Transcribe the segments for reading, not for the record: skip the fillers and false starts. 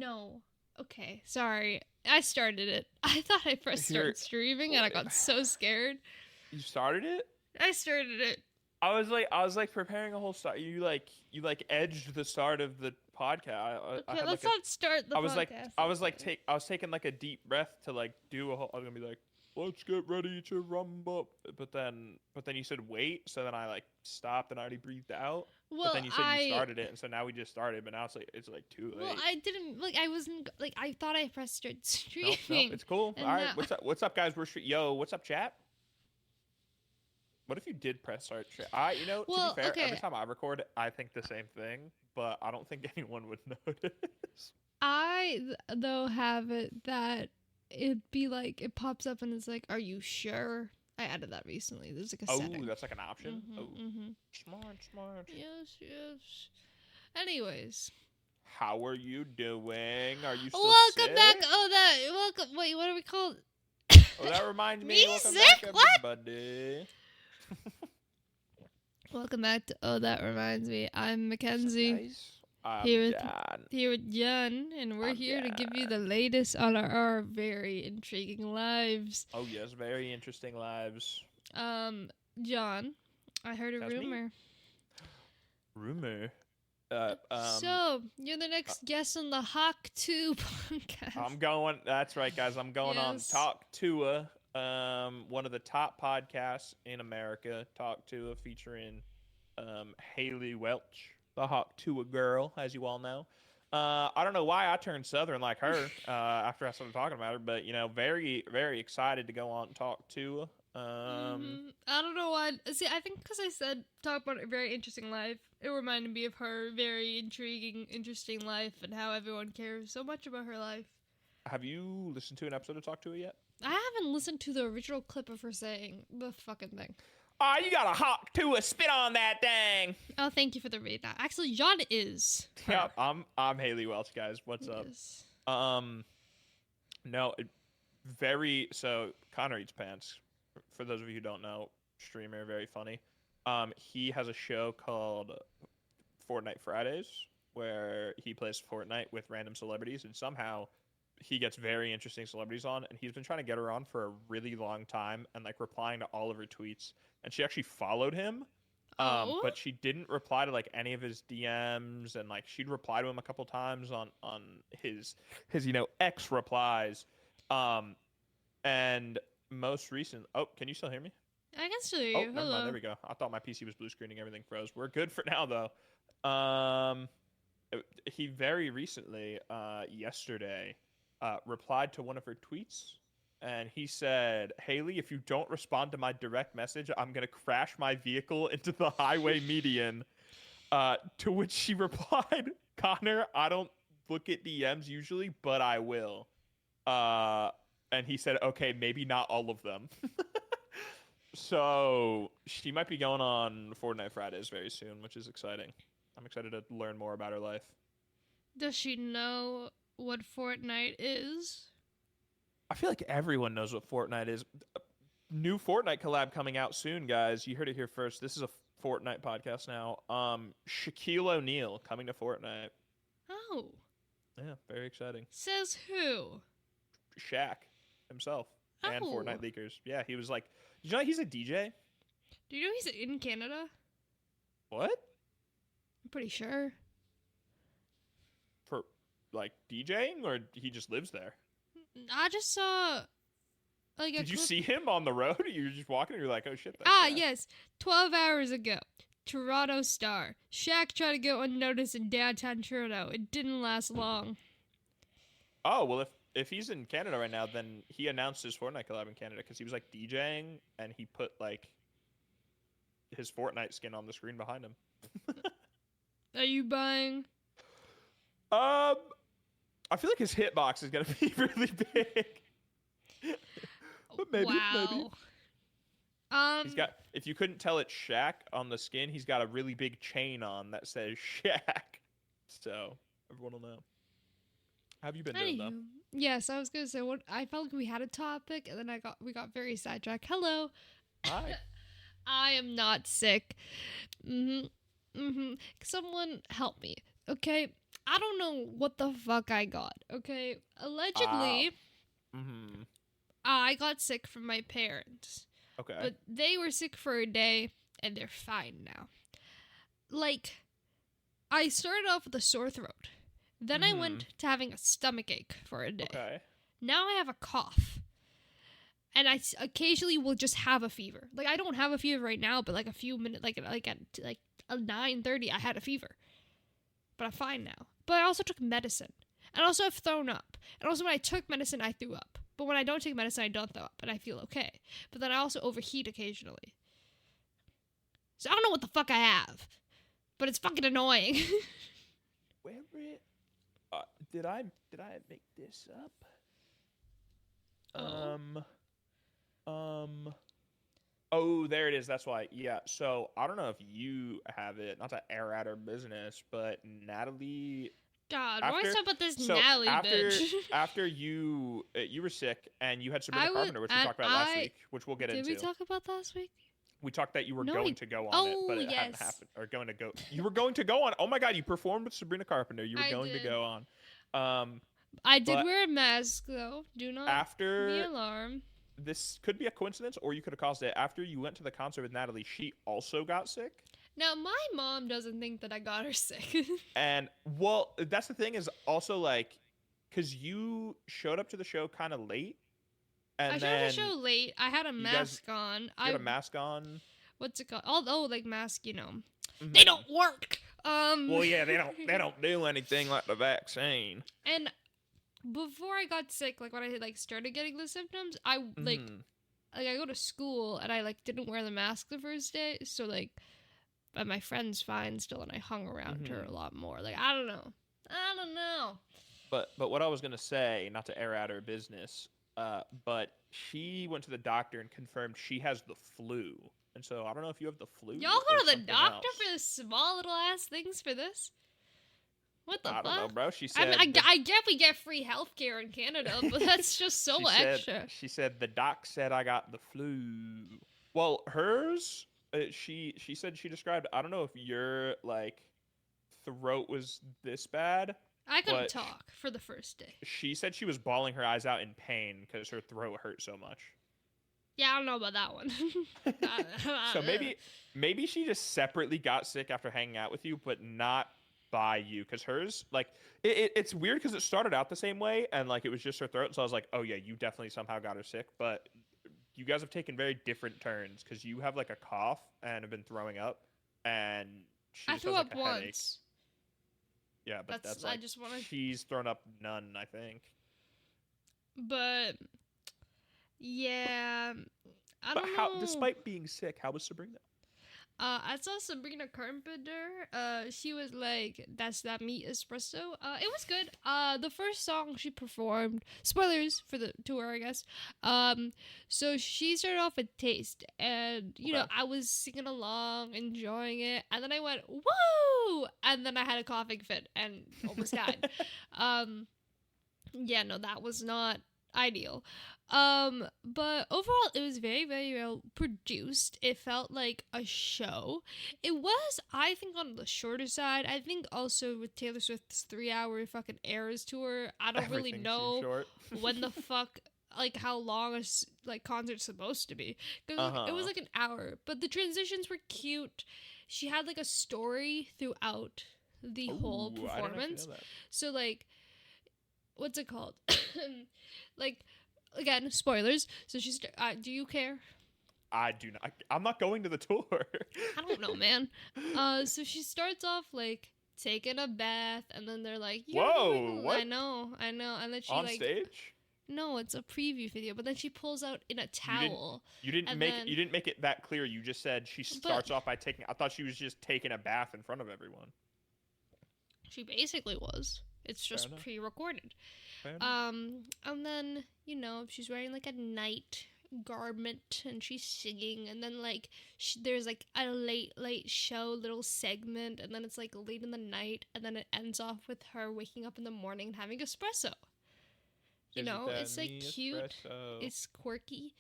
no. Okay, sorry. I started it. I thought I pressed start streaming and I got so scared. You started it? I started it. I was like preparing a whole start. You edged the start of the podcast. Okay, let's not start the podcast. I was taking like a deep breath to like do a whole. I was gonna be like, let's get ready to rumble. But then you said wait, so then I like stopped and I already breathed out. Well, but then you said you started it, and so now we just started. But now it's like too late. Well, I didn't I wasn't I thought I pressed start streaming. No, it's cool. All right, what's up, guys? What's up, chat? What if you did press start? To be fair, every time I record, I think the same thing, but I don't think anyone would notice. I, though, have it that it'd be like, it pops up and it's like, are you sure? I added that recently. There's like a setting. Oh, that's like an option? Smart. Yes. Anyways. How are you doing? Are you still welcome sick? Back. Welcome. Wait, what are we called? Oh, that reminds me. Welcome sick? Back, everybody. Welcome back to Oh, That Reminds Me. I'm Mckenzie. I'm John. Here with John, and we're here to give you the latest on our very intriguing lives. Oh, yes, very interesting lives. John, I heard a rumor. Me? Rumor? So, you're the next guest on the Hawk 2 podcast. That's right, guys. I'm going on Talk Tua. One of the top podcasts in America, Talk Tua, featuring Haley Welch, the Hawk Tua girl, as you all know. I don't know why I turned Southern like her after I started talking about her, but very, very excited to go on and Talk Tua. I don't know why. See, I think because I said talk about a very interesting life, it reminded me of her very intriguing, interesting life and how everyone cares so much about her life. Have you listened to an episode of Talk Tua yet? I haven't listened to the original clip of her saying the fucking thing. Oh, you got a Hawk Tua spit on that thing. Oh, thank you for the read. That actually, John is. Yeah, I'm Haley Welch, guys. What's up? No, so Connor Eats Pants. For those of you who don't know, streamer, very funny. He has a show called Fortnite Fridays where he plays Fortnite with random celebrities, and somehow he gets very interesting celebrities on, and he's been trying to get her on for a really long time and like replying to all of her tweets, and she actually followed him, but she didn't reply to like any of his DMs, and like she'd reply to him a couple times on his X replies, and most recent. Oh, can you still hear me? I can still hear you. Never mind. There we go. I thought my PC was blue screening. Everything froze. We're good for now though. He very recently, yesterday, replied to one of her tweets, and he said, Haley, if you don't respond to my direct message, I'm going to crash my vehicle into the highway median. To which she replied, Connor, I don't look at DMs usually, but I will. And he said, okay, maybe not all of them. So she might be going on Fortnite Fridays very soon, which is exciting. I'm excited to learn more about her life. Does she know what Fortnite is? I feel like everyone knows what Fortnite is. New Fortnite collab coming out soon, guys. You heard it here first. This is a Fortnite podcast now. Shaquille O'Neal coming to Fortnite. Oh. Yeah, very exciting. Says who? Shaq himself and Fortnite leakers. Yeah, he was like, did you know he's a DJ? Do you know he's in Canada? What? I'm pretty sure. For like DJing, or he just lives there? I just saw like Did you see him on the road? You were just walking and you're like, oh shit. Yes. 12 hours ago. Toronto Star. Shaq tried to go unnoticed in downtown Toronto. It didn't last long. Oh, well, if he's in Canada right now, then he announced his Fortnite collab in Canada because he was like DJing and he put like his Fortnite skin on the screen behind him. Are you buying? I feel like his hitbox is gonna be really big. But maybe. He's got. If you couldn't tell it's Shaq on the skin, he's got a really big chain on that says Shaq. So everyone will know. How have you been doing though? Yes, I was gonna say I felt like we had a topic, and then we got very sidetracked. Hello. Hi. I am not sick. Someone help me, okay? I don't know what the fuck I got, okay? Allegedly, Mm-hmm. I got sick from my parents. Okay. But they were sick for a day, and they're fine now. Like, I started off with a sore throat. Then I went to having a stomach ache for a day. Okay. Now I have a cough. And I occasionally will just have a fever. Like, I don't have a fever right now, but like a few minutes, like at 9:30, I had a fever. But I'm fine now. But I also took medicine. And also I've thrown up. And also when I took medicine, I threw up. But when I don't take medicine, I don't throw up. And I feel okay. But then I also overheat occasionally. So I don't know what the fuck I have. But it's fucking annoying. Where it? Did I make this up? Oh, there it is. That's why. Yeah. So I don't know if you have it. Not to air out her business, but Natalie. God, why talk about this So Natalie bitch? after you were sick and you had Sabrina Carpenter, which we talked about last week, which we'll get into. Did we talk about that last week? We talked that you were going to go on it, but it hadn't happened. Or going to go. You were going to go on. Oh my God, you performed with Sabrina Carpenter. You were going to go on. I did wear a mask though. Do not be alarmed. This could be a coincidence, or you could have caused it. After you went to the concert with Natalie, she also got sick. Now, my mom doesn't think that I got her sick. And, well, that's the thing is also, like, because you showed up to the show kind of late. And I showed up to the show late. I had a mask on. You had a mask on? What's it called? Although, like, mask, you know, they don't work. Well, yeah, they don't do anything like the vaccine. And before I got sick, like, when I, like, started getting the symptoms, I, like, I go to school, and I, like, didn't wear the mask the first day. So, like... But my friend's fine still, and I hung around her a lot more. Like, I don't know. But what I was going to say, not to air out her business, but she went to the doctor and confirmed she has the flu. And so I don't know if you have the flu. Y'all go to the doctor for the small little ass things for this? What the fuck? I don't know, bro. She said... I get we get free healthcare in Canada, but that's just so extra. She said, the doc said I got the flu. Well, hers... she said she described, I don't know if your, like, throat was this bad. I couldn't talk for the first day. She said she was bawling her eyes out in pain because her throat hurt so much. Yeah, I don't know about that one. So maybe she just separately got sick after hanging out with you, but not by you. Because hers, like, it's weird because it started out the same way, and, like, it was just her throat. So I was like, oh, yeah, you definitely somehow got her sick, but... You guys have taken very different turns because you have like a cough and have been throwing up, and she just has, like, a once. headache. Yeah, but that's like, she's thrown up none, I think. But yeah, I don't know. Despite being sick, how was Sabrina? I saw Sabrina Carpenter. She was like, "That's that meat espresso." It was good. The first song she performed, spoilers for the tour, I guess. So she started off with "Taste," and you know, I was singing along, enjoying it, and then I went "Woo!" and then I had a coughing fit and almost died. Yeah, no, that was not ideal. But overall it was very, very well produced. It felt like a show. It was, I think, on the shorter side. I think also with Taylor Swift's 3-hour fucking Eras tour, I don't really know when the fuck, like, how long a like concert's supposed to be. Because it was like an hour, but the transitions were cute. She had like a story throughout the whole performance. So like, what's it called? Like, again, spoilers. So she's. Do you care? I do not. I'm not going to the tour. I don't know, man. So she starts off like taking a bath, and then they're like, "Whoa, what?" I know. And then she on like stage. No, it's a preview video. But then she pulls out in a towel. You didn't make it that clear. You just said she starts off by taking. I thought she was just taking a bath in front of everyone. She basically was. It's just pre-recorded. And then, you know, she's wearing like a night garment and she's singing, and then like there's like a late show little segment, and then it's like late in the night, and then it ends off with her waking up in the morning and having espresso. You know, it's like cute. It's quirky.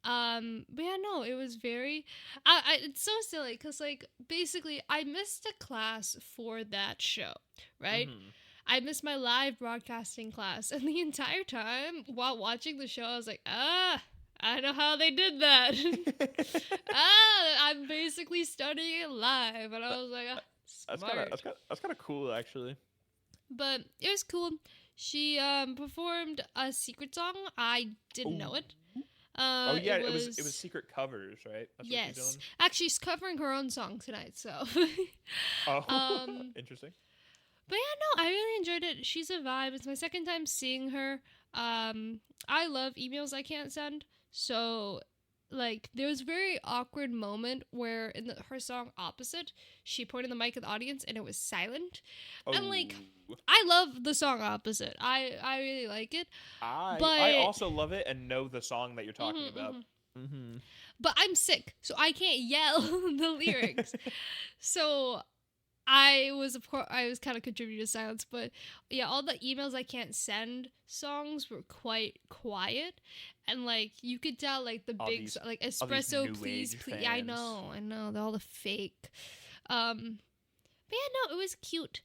But yeah, no, it was very, it's so silly because like basically I missed a class for that show, right? I missed my live broadcasting class, and the entire time while watching the show, I was like, I know how they did that. I'm basically studying it live, and I was like, smart. That's kind of cool, actually. But it was cool. She performed a secret song. I didn't know it. It was secret covers, right? That's yes. What she's doing? Actually, she's covering her own song tonight, so. Interesting. But yeah, no, I really enjoyed it. She's a vibe. It's my second time seeing her. I love emails I can't send. So, like, there was a very awkward moment where in her song Opposite, she pointed the mic at the audience and it was silent. And, like, I love the song Opposite. I really like it. I also love it and know the song that you're talking about. Mm-hmm. But I'm sick, so I can't yell the lyrics. So I was kind of contributing to silence, but yeah, all the emails I can't send songs were quite quiet, and like you could tell like the big like Espresso, please. Yeah, I know, they're all the fake. But yeah, no, it was cute.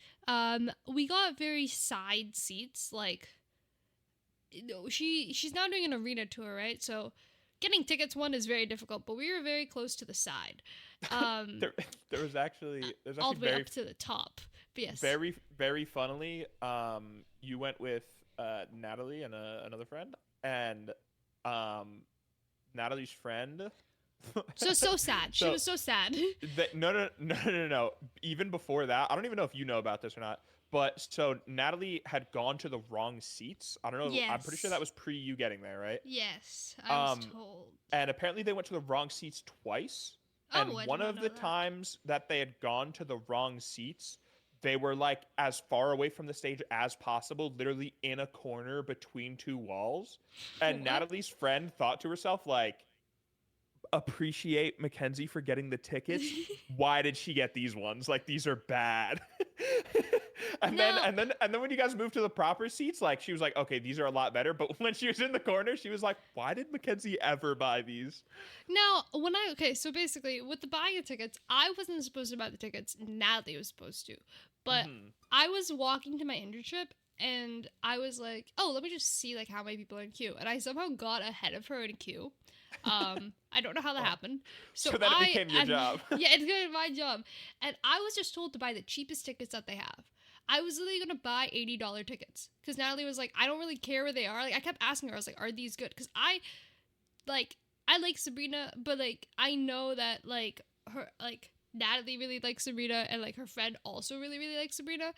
We got very side seats. Like, she's now doing an arena tour, right? So getting tickets is very difficult, but we were very close to the side. There was actually all the way up to the top. But yes. Very, very funnily, you went with Natalie and another friend, and Natalie's friend. so sad. She was so sad. No. Even before that, I don't even know if you know about this or not. But so Natalie had gone to the wrong seats. I don't know. Yes. I'm pretty sure that was pre you getting there, right? Yes, I was told. And apparently they went to the wrong seats twice. And one of the times that they had gone to the wrong seats, they were like as far away from the stage as possible, literally in a corner between two walls. And Natalie's friend thought to herself, like, appreciate Mckenzie for getting the tickets. Why did she get these ones? Like, these are bad. And then when you guys moved to the proper seats, like, she was like, okay, these are a lot better. But when she was in the corner, she was like, why did Mckenzie ever buy these? Now, so basically with the buying of tickets, I wasn't supposed to buy the tickets. Natalie was supposed to. But I was walking to my internship and I was like, oh, let me just see like how many people are in queue. And I somehow got ahead of her in queue. I don't know how that happened. So then it became your job. Yeah, it's gonna be my job. And I was just told to buy the cheapest tickets that they have. I was literally gonna buy $80 tickets because Natalie was like, I don't really care where they are. Like, I kept asking her, I was like, are these good? Because I like Sabrina, but like I know that like her like Natalie really likes Sabrina and like her friend also really really likes Sabrina.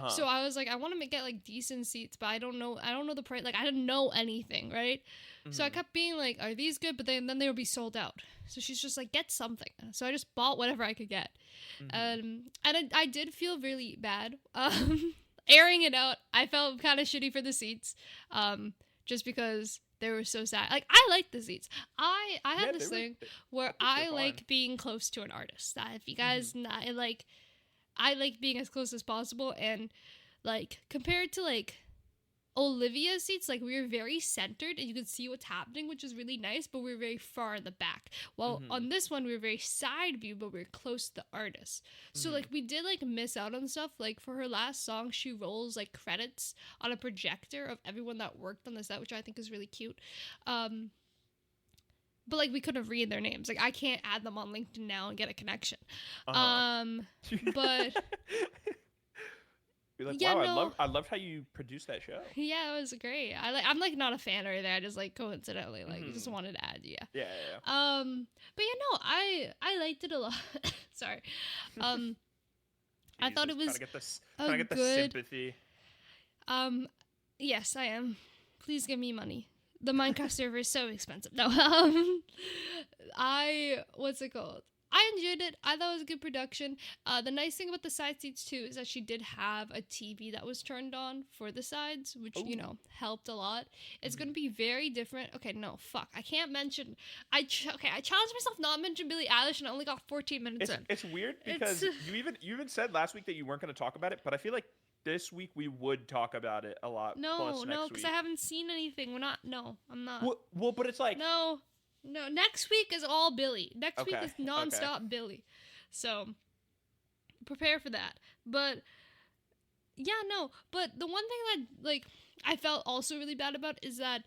So I was like, I want to get like decent seats, but I don't know the price. Like, I didn't know anything, right? So I kept being like, are these good? But then they would be sold out. So she's just like, get something. So I just bought whatever I could get. And I did feel really bad. Airing it out, I felt kind of shitty for the seats. Just because they were so sad. Like, I like the seats. I had this thing where I like being close to an artist. If you guys I like being as close as possible, and like compared to like Olivia's seats, like we were very centered and you could see what's happening, which is really nice, but we were very far in the back. Well, on this one we were very side view, but we were close to the artist. So like we did like miss out on stuff. Like for her last song, she rolls like credits on a projector of everyone that worked on the set, which I think is really cute. But like we couldn't read their names. Like I can't add them on LinkedIn now and get a connection. But you're like, yeah, wow, no. I loved how you produced that show. Yeah, it was great. I'm like not a fan or anything. I just like coincidentally just wanted to add, yeah. Yeah. But yeah, no, I liked it a lot. Sorry. I thought it was trying to get the sympathy. Yes, I am. Please give me money. The Minecraft server is so expensive. No. What's it called? I enjoyed it. I thought it was a good production. The nice thing about the side seats too is that she did have a TV that was turned on for the sides, which helped a lot. It's gonna be very different. Okay, no, fuck. I can't mention. I challenged myself not to mention Billie Eilish, and I only got 14 minutes in. It's weird because you even said last week that you weren't gonna talk about it, but I feel like this week we would talk about it a lot. No, because I haven't seen anything. I'm not. Well, but it's like No, next week is all Billie. Next week is nonstop Billie. So, prepare for that. But Yeah, no, but the one thing that like I felt also really bad about is that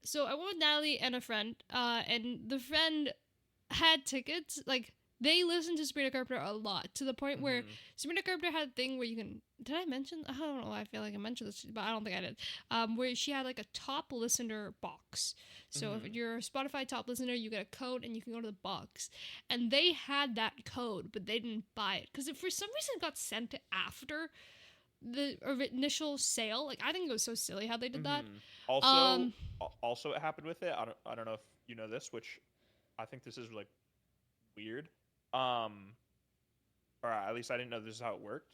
so I went with Natalie and a friend, and the friend had tickets. Like they listened to Sabrina Carpenter a lot to the point where Sabrina Carpenter had a thing where you can. Did I mention? I don't know. Why I feel like I mentioned this, but I don't think I did. Where she had like a top listener box. So if you're a Spotify top listener, you get a code and you can go to the box. And they had that code, but they didn't buy it because for some reason it got sent after the initial sale. Like I think it was so silly how they did that. Also it happened with it. I don't know if you know this, which I think this is like weird. Or at least I didn't know this is how it worked.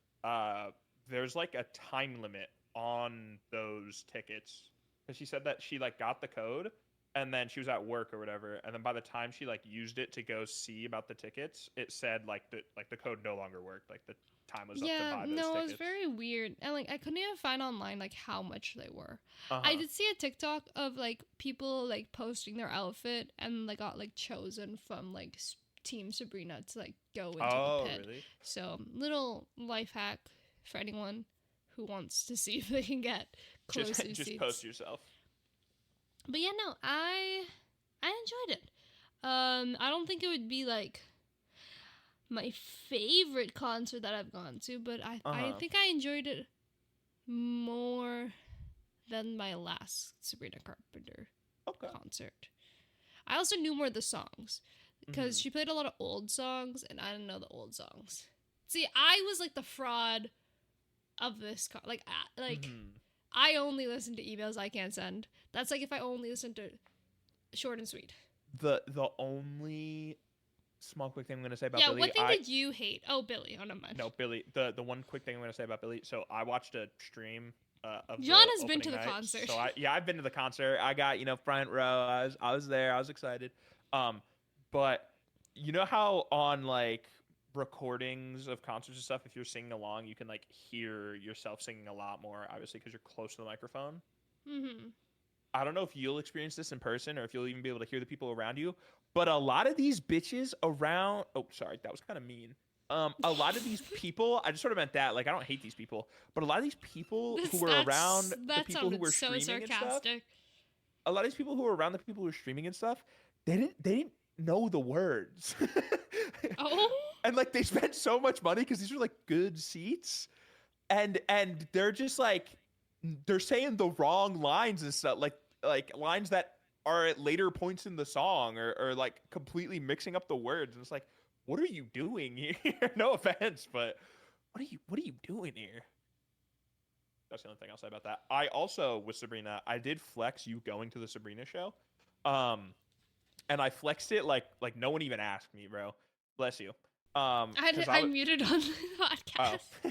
There's like a time limit on those tickets because she said that she like got the code and then she was at work or whatever, and then by the time she like used it to go see about the tickets, it said like the code no longer worked. Like the time was up to buy those tickets. It was very weird, and like I couldn't even find online like how much they were. I did see a TikTok of like people like posting their outfit and like got like chosen from like Team Sabrina to like go into the pit. Really? So little life hack for anyone who wants to see if they can get close seats. Just post yourself. But yeah, no, I enjoyed it. I don't think it would be like my favorite concert that I've gone to, but I think I enjoyed it more than my last Sabrina Carpenter concert. I also knew more of the songs because she played a lot of old songs, and I didn't know the old songs. See, I was like the fraud of this I only listen to emails I can't send. That's like if I only listen to short and sweet. The only small quick thing I'm going to say about Billie. Yeah, what thing did you hate? Oh, Billie. Oh, never mind. No, Billie. The one quick thing I'm going to say about Billie. So I watched a stream of John the has been to the night. concert. So I've been to the concert. I got, front row. I was there. I was excited. But you know how on like recordings of concerts and stuff, if you're singing along, you can like hear yourself singing a lot more, obviously, because you're close to the microphone. I don't know if you'll experience this in person or if you'll even be able to hear the people around you, but a lot of these bitches around, oh, sorry, that was kind of mean. A lot of these people, I just sort of meant that, like, I don't hate these people, but a lot of these people who were around the people who were streaming and stuff, a lot of these people who were around the people who were streaming and stuff, they didn't know the words. And like they spent so much money because these are like good seats, and they're just like they're saying the wrong lines and stuff, like lines that are at later points in the song, or like completely mixing up the words, and it's like, what are you doing here? No offense, but what are you doing here? That's the only thing I'll say about that. I also, with Sabrina, I did flex you going to the Sabrina show, and I flexed it like no one even asked me, bro. Bless you. I muted on the podcast. Oh.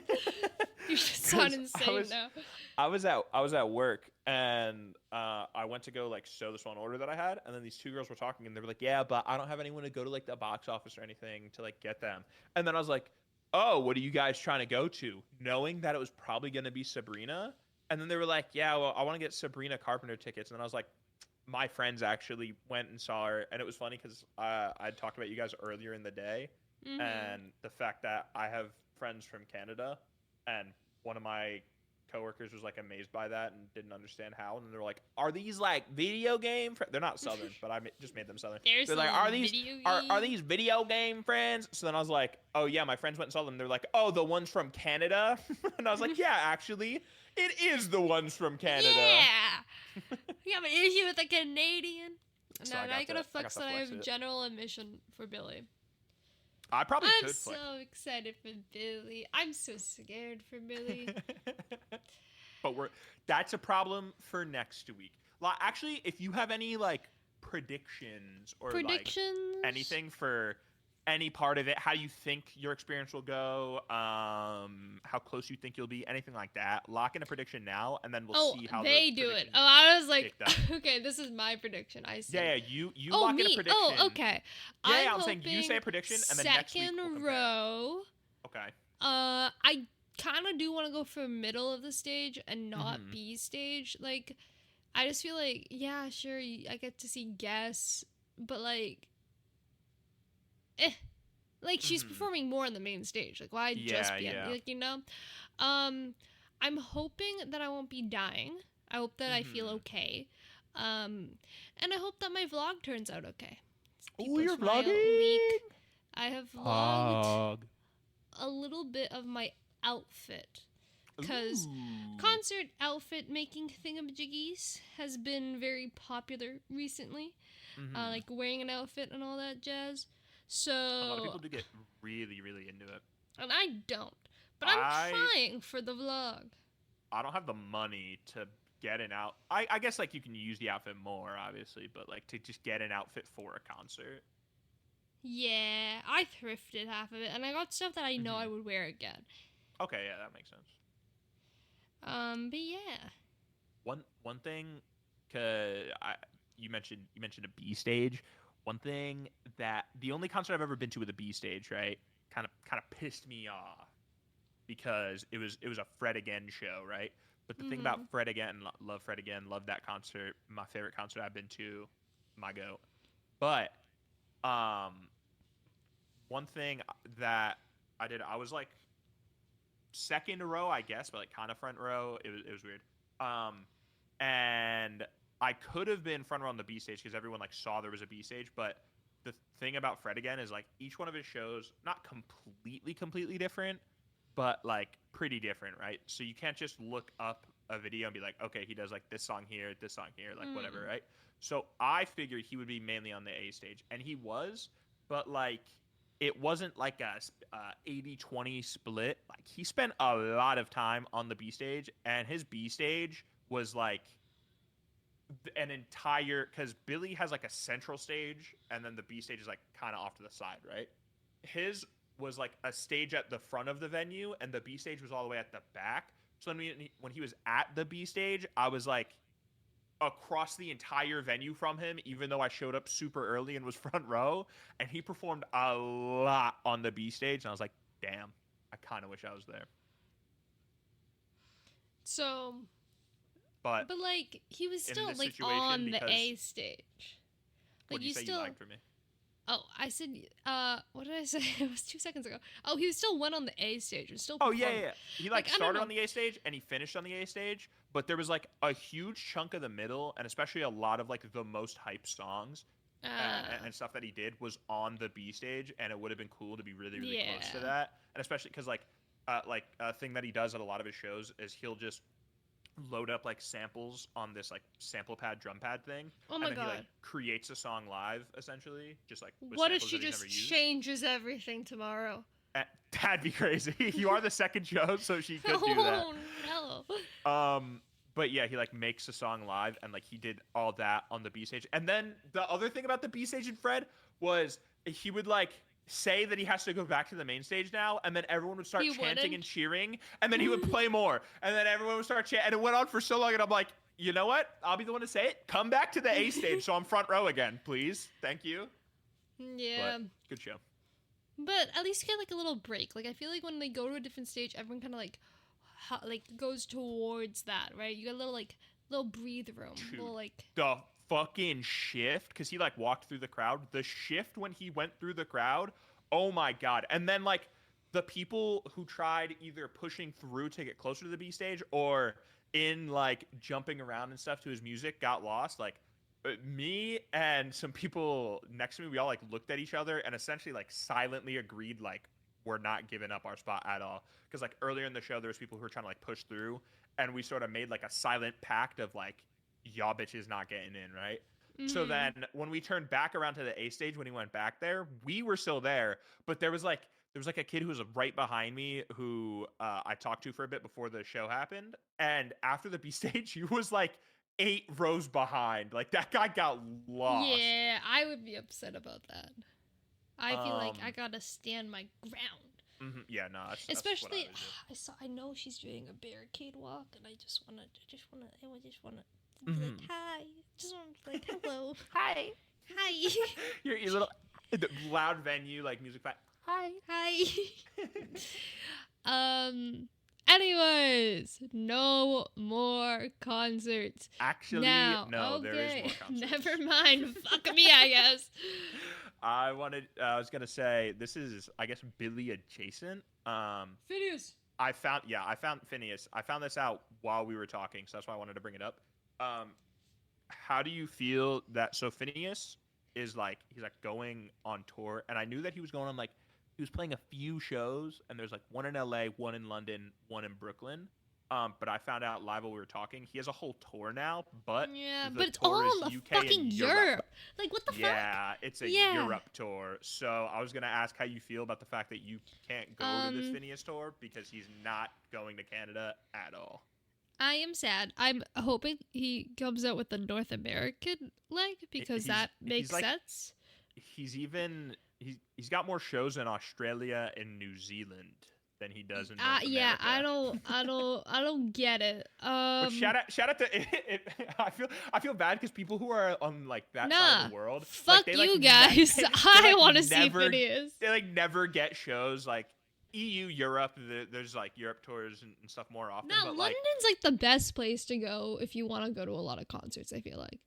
You just sound insane now. I was at work, and I went to go like show this one order that I had, and then these two girls were talking, and they were like, "Yeah, but I don't have anyone to go to like the box office or anything to like get them." And then I was like, "Oh, what are you guys trying to go to?" Knowing that it was probably gonna be Sabrina, and then they were like, "Yeah, well, I want to get Sabrina Carpenter tickets," and then I was like, my friends actually went and saw her, and it was funny because I talked about you guys earlier in the day. And the fact that I have friends from Canada, and one of my coworkers was like amazed by that and didn't understand how, and they're like, "Are these like video game they're not Southern, but I just made them Southern." They're like, "Are these video game friends?" So then I was like, "Oh yeah, my friends went and saw them." They're like, "Oh, the ones from Canada?" And I was like, "Yeah, actually, it is the ones from Canada." Yeah, you have an issue with a Canadian. So no, now you gotta flex that I have general admission for Billie. I probably could. I'm so excited for Billie. I'm so scared for Billie. But that's a problem for next week. Actually, if you have any like predictions or like anything for any part of it, how you think your experience will go, how close you think you'll be, anything like that, lock in a prediction now, and then we'll see how they do it. Oh, I was like, okay, this is my prediction. I see. Yeah, you lock in a prediction. Oh, okay. Yeah, I'm saying you say a prediction, and then next week we'll second row. Okay. I kind of do want to go for middle of the stage and not B stage. Like, I just feel like, yeah, sure, I get to see Guess, but like, like she's performing more on the main stage. Like, why just be like, you know? I'm hoping that I won't be dying. I hope that I feel Mm-hmm. okay. And I hope that my vlog turns out okay. Oh, People you're smile, vlogging? leak. I have vlogged Vlog. a little bit of my outfit. Because Ooh. concert outfit making thingamajiggies has been very popular recently. Mm-hmm. Like wearing an outfit and all that jazz. A lot of So, people do get really, really into it. and I don't. But I'm I trying for the vlog. I don't have the money to get an out. I guess like you can use the outfit more, obviously, but like to just get an outfit for a concert. Yeah, I thrifted half of it, and I got stuff that I know Mm-hmm. I would wear again. Okay, yeah, that makes sense. But yeah. One thing, cause you mentioned a B stage. One thing that the only concert I've ever been to with a B stage, right? Kind of pissed me off because it was a Fred Again show, right? But the thing about Mhm. Fred Again, love Fred Again, love that concert, my favorite concert I've been to, my goat. But um, one thing that I did, I was like second row, I guess, but like kind of front row. It was weird. Um, and I could have been front row on the B stage because everyone like saw there was a B stage. But the thing about Fred Again is like each one of his shows not completely different, but like pretty different, right? So you can't just look up a video and be like, okay, he does like this song here, like whatever, Mm. right? So I figured he would be mainly on the A stage, and he was, but like it wasn't like a 80-20 split. Like he spent a lot of time on the B stage, and his B stage was like an entire, because Billy has like a central stage, and then the B stage is like kind of off to the side, right? His was like a stage at the front of the venue, and the B stage was all the way at the back. So when he was at the B stage, I was like across the entire venue from him, even though I showed up super early and was front row. And he performed a lot on the B stage, and I was like, damn, I kind of wish I was there. So, But but like he was in still this like situation, on the because A stage. what Like do you you say you still. liked for me? Oh, I said. What did I say? It was 2 seconds ago. Oh, he still went on the A stage and still Oh yeah, yeah, performed. yeah. He like Like I don't started know. on the A stage and he finished on the A stage, but there was like a huge chunk of the middle, and especially a lot of like the most hype songs Uh, and stuff that he did was on the B stage, and it would have been cool to be really, really close to yeah. that, and especially because like a thing that he does at a lot of his shows is he'll just load up like samples on this like sample pad drum pad thing, Oh and my then he like god. creates a song live essentially just like with What if samples she that he's never just used. changes everything tomorrow? That'd be crazy. You are the second show, so she could do that. Oh no. Um, but yeah, he like makes a song live, and like he did all that on the B stage. And then the other thing about the B stage and Fred was he would like say that he has to go back to the main stage now, and then everyone would start He chanting and wouldn't. cheering, and then he would play more, and then everyone would start chanting, and it went on for so long, and I'm like, you know what? I'll be the one to say it. Come back to the A stage, so I'm front row again, please. Thank you. Yeah. But good show. But at least get like a little break. Like I feel like when they go to a different stage, everyone kind of like, like goes towards that, right? You got a little like little breathe room, Dude, little like. the fucking shift, because he like walked through the crowd, the shift when he went through the crowd, oh my god. And then like the people who tried either pushing through to get closer to the B stage or in like jumping around and stuff to his music got lost. Like me and some people next to me, we all like looked at each other and essentially like silently agreed like we're not giving up our spot at all, because like earlier in the show there was people who were trying to like push through, and we sort of made like a silent pact of like y'all bitches not getting in, right? So Mm-hmm. then when we turned back around to the A stage, when he went back there, we were still there, but there was like a kid who was right behind me who I talked to for a bit before the show happened, and after the B stage, he was like 8 rows behind. Like that guy got lost. Yeah, I would be upset about that. I feel like I Um, gotta stand my ground. yeah, no, that's what I Especially, would do. I know she's doing a barricade walk, and I just wanna be like, Mhm. hi. Just wanna be like, hello, Hi. hi, Your little the loud venue like music. Hi. hi. um. Anyways, no more concerts. Actually, Now, no, there is more okay, concerts. never mind. Fuck me, I guess. I was gonna say this is, I guess, Billy adjacent. Phineas. I found Phineas. I found this out while we were talking, so that's why I wanted to bring it up. Um, how do you feel that? So Phineas is like he's like going on tour, and I knew that he was going on like he was playing a few shows, and there's like one in L.A., one in London, one in Brooklyn. But I found out live while we were talking, he has a whole tour now, but Yeah, the but it's tour all is in the UK fucking and Europe. Like, what the fuck? Yeah, it's a Yeah. Europe tour. So I was gonna ask how you feel about the fact that you can't go to this Phineas tour because he's not going to Canada at all. I am sad. I'm hoping he comes out with the North American leg because that makes sense. He's got more shows in Australia and New Zealand than he does in North America. Yeah, I don't get it. But shout out to it, I feel bad because people who are on like that side of the world, fuck like, you guys. I want to see videos. They like never get shows like EU, Europe. There's like Europe tours and stuff more often. No, but London's like the best place to go if you want to go to a lot of concerts. I feel like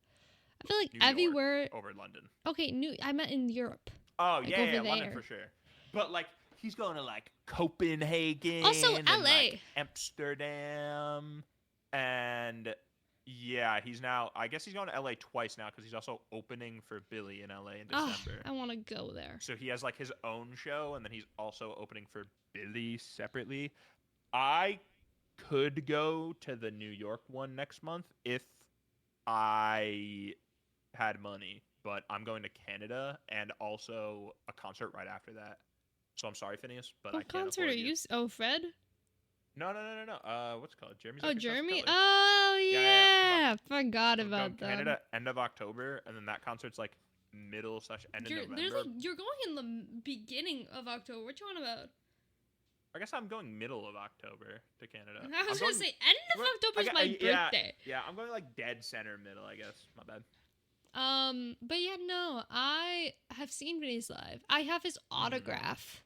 New everywhere York over London. Okay, I meant in Europe. Oh like yeah, London for sure. But like he's going to like Copenhagen, also and, LA, like, Amsterdam, and yeah, I guess he's going to LA twice now because he's also opening for Billie in LA in December. I want to go there. So he has like his own show, and then he's also opening for Billie separately. I could go to the New York one next month if I had money, but I'm going to Canada and also a concert right after that. So I'm sorry, Phineas, but I can't. What concert are you? Oh, Fred? No. What's it called? Jeremy's. Oh, Jeremy. Oh yeah. Forgot about that. Canada end of October, and then that concert's like middle/end of November. You're going in the beginning of October. What you on about? I guess I'm going middle of October to Canada. I was gonna say end of October is my birthday. Yeah, I'm going like dead center middle, I guess. My bad. But yeah, no, I have seen Vinny's live. I have his autograph.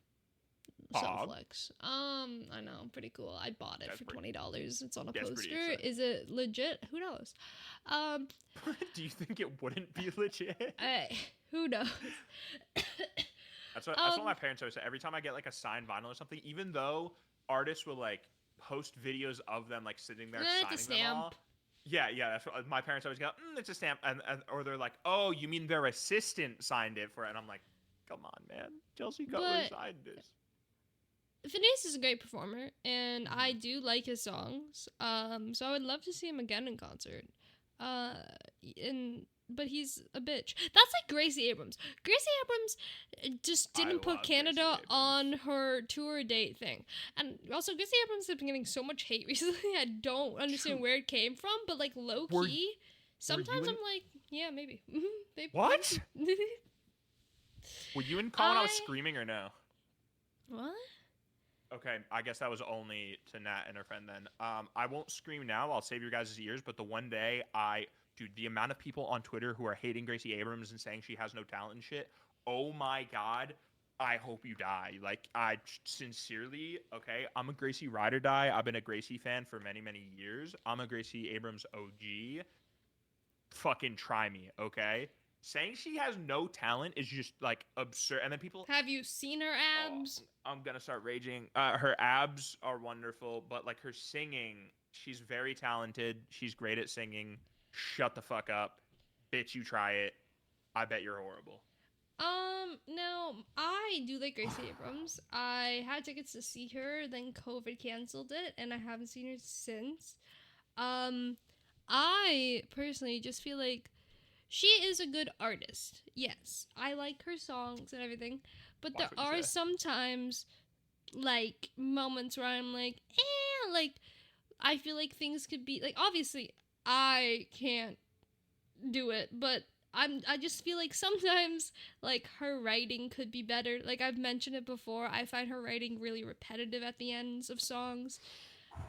So flex. I know, pretty cool. I bought it for $20. It's on a poster. Is it legit? Who knows? Do you think it wouldn't be legit? Who knows? That's what my parents always say. Every time I get like a signed vinyl or something, even though artists will like post videos of them like sitting there signing them all. Yeah, that's what my parents always go. It's a stamp, and or they're like, oh, you mean their assistant signed it for it? And I'm like, come on, man, Chelsea Cutler signed this. Phineas is a great performer, and I do like his songs. So I would love to see him again in concert. But he's a bitch. That's like Gracie Abrams. Gracie Abrams just didn't put Canada on her tour date thing. And also, Gracie Abrams has been getting so much hate recently. I don't understand where it came from, but like low key, sometimes I'm like, yeah, maybe. What? Were you in Calling Out Screaming or no? What? Okay, I guess that was only to Nat and her friend then. I won't scream now. I'll save your guys' ears. But the one day dude, the amount of people on Twitter who are hating Gracie Abrams and saying she has no talent and shit. Oh my God. I hope you die. Like, I sincerely, okay, I'm a Gracie ride or die. I've been a Gracie fan for many, many years. I'm a Gracie Abrams OG. Fucking try me, okay? Saying she has no talent is just, like, absurd. And then people... Have you seen her abs? Oh, I'm gonna start raging. Her abs are wonderful, but, like, her singing, she's very talented. She's great at singing. Shut the fuck up. Bitch, you try it. I bet you're horrible. No, I do like Gracie Abrams. I had tickets to see her, then COVID canceled it, and I haven't seen her since. I personally just feel like she is a good artist. Yes, I like her songs and everything, but there are sometimes, like, moments where I'm like, like, I feel like things could be, like, obviously, I can't do it, but I just feel like sometimes, like, her writing could be better. Like, I've mentioned it before, I find her writing really repetitive at the ends of songs.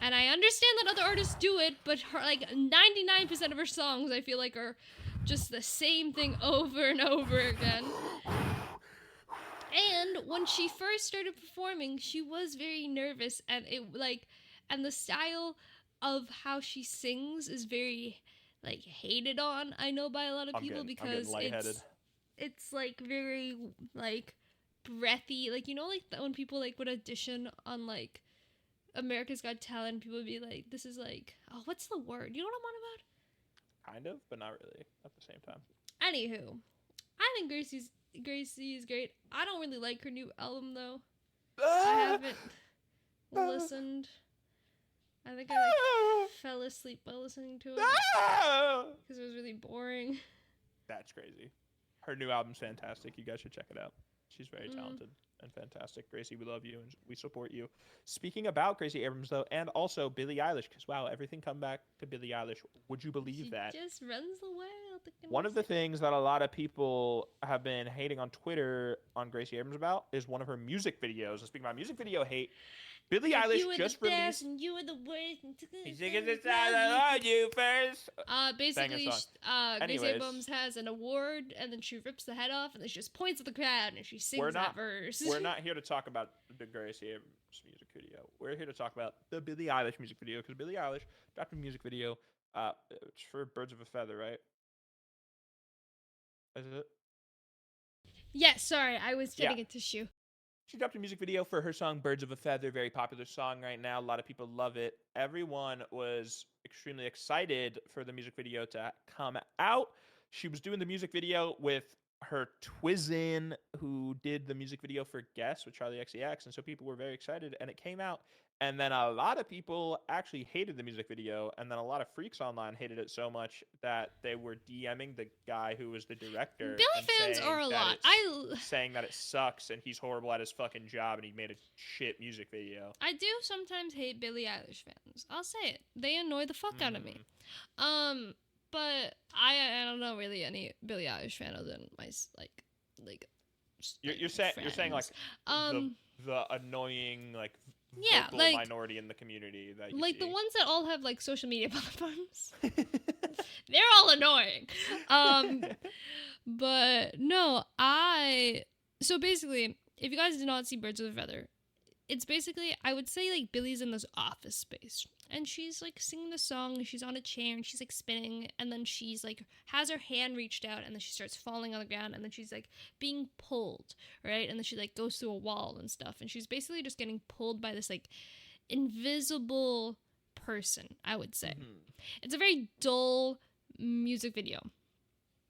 And I understand that other artists do it, but her, like, 99% of her songs, I feel like, are just the same thing over and over again. And when she first started performing, she was very nervous, and and the style of how she sings is very, like, hated on, I know, by a lot of people, because it's like very, like, breathy, like, you know, like when people like would audition on like America's Got Talent, people would be like, this is like, oh, what's the word? You know what I'm on about? Kind of, but not really at the same time. Anywho, I think Gracie is great. I don't really like her new album though. I haven't listened. I think I like fell asleep while listening to it because it was really boring. That's crazy. Her new album's fantastic. You guys should check it out. She's very talented and fantastic. Gracie, we love you and we support you. Speaking about Gracie Abrams, though, and also Billie Eilish, because, wow, everything come back to Billie Eilish. Would you believe that? She just runs the world. One of the things that a lot of people have been hating on Twitter on Gracie Abrams about is one of her music videos. And speaking about music video hate, Billie Eilish just released. And you were the worst. You first. Basically, Gracie Abrams has an award, and then she rips the head off, and then she just points at the crowd, and she sings that verse. We're not here to talk about the Gracie Abrams music video. We're here to talk about the Billie Eilish music video, because Billie Eilish dropped a music video. It's for Birds of a Feather, right? Is it? Yes, sorry, I was getting a tissue. She dropped a music video for her song Birds of a Feather, very popular song right now. A lot of people love it. Everyone was extremely excited for the music video to come out. She was doing the music video with her twizzin, who did the music video for Guess with Charlie XCX, and so people were very excited, and it came out. And then a lot of people actually hated the music video, and then a lot of freaks online hated it so much that they were DMing the guy who was the director. Billie fans are a lot. Saying that it sucks and he's horrible at his fucking job and he made a shit music video. I do sometimes hate Billie Eilish fans. I'll say it. They annoy the fuck out of me. But I don't know really any Billie Eilish fan other than my You're saying like the annoying like. Yeah, like minority in the community that you like see. The ones that all have like social media platforms. They're all annoying. But no, so basically, if you guys did not see Birds of a Feather, it's basically, I would say like Billie's in this office space and she's like singing the song and she's on a chair and she's like spinning and then she's like has her hand reached out and then she starts falling on the ground and then she's like being pulled, right? And then she like goes through a wall and stuff and she's basically just getting pulled by this like invisible person, I would say. It's a very dull music video.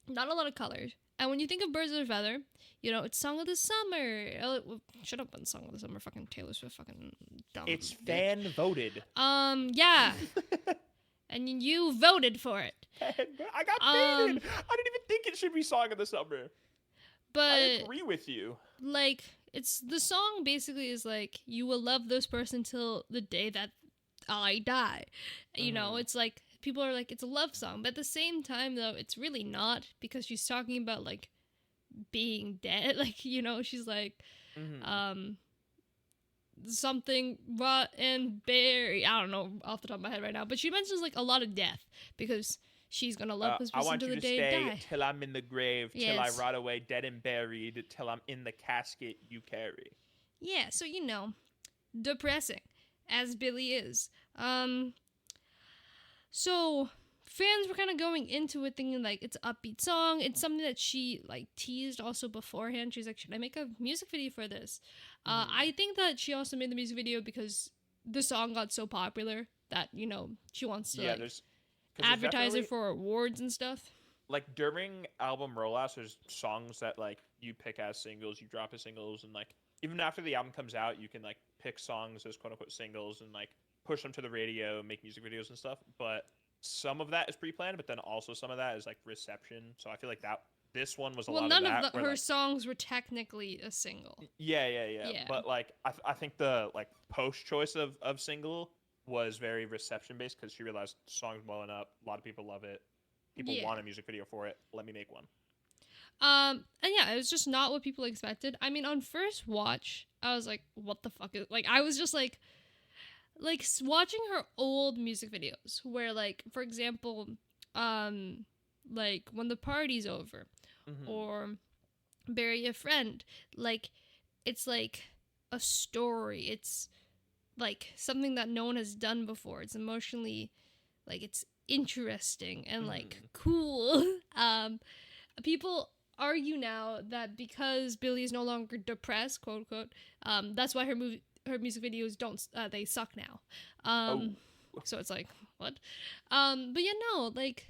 Not a lot of colors. And when you think of Birds of a Feather, you know, it's Song of the Summer. Oh, shut up on Song of the Summer. Fucking Taylor Swift, fucking dumb. It's fan voted. Yeah. And you voted for it. I got baited. I didn't even think it should be Song of the Summer. But I agree with you. Like, it's the song basically is like, you will love this person till the day that I die. You know, it's like, people are like, it's a love song. But at the same time, though, it's really not, because she's talking about, like, being dead. Like, you know, she's like, something rot and berry. I don't know off the top of my head right now. But she mentions, like, a lot of death, because she's going to love this person till the day I die. I want you to stay till I'm in the grave, till I rot away dead and buried, till I'm in the casket you carry. Yeah, so, you know, depressing, as Billie is. So fans were kind of going into it thinking like it's an upbeat song. It's something that she like teased also beforehand. She's like, should I make a music video for this? I think that she also made the music video because the song got so popular that, you know, she wants to advertise it for awards and stuff. Like during album rollouts, there's songs that like you pick as singles, you drop as singles, and like even after the album comes out, you can like pick songs as quote unquote singles and like push them to the radio, make music videos and stuff. But some of that is pre-planned, but then also some of that is like reception. So I feel like that this one was a lot of that. Well, none of her songs were technically a single. Yeah. But like I think the like post choice of single was very reception based because she realized the song's blowing up, a lot of people love it, people want a music video for it. Let me make one. And yeah, it was just not what people expected. I mean, on first watch, I was like, what the fuck is, like, I was just like watching her old music videos where, like, for example, like When the Party's Over or Bury a Friend, like, it's like a story. It's like something that no one has done before. It's emotionally, like, it's interesting and like cool. People argue now that because Billie is no longer depressed, quote unquote, that's why her her music videos don't they suck now. Oh. So it's like what? But yeah, no, like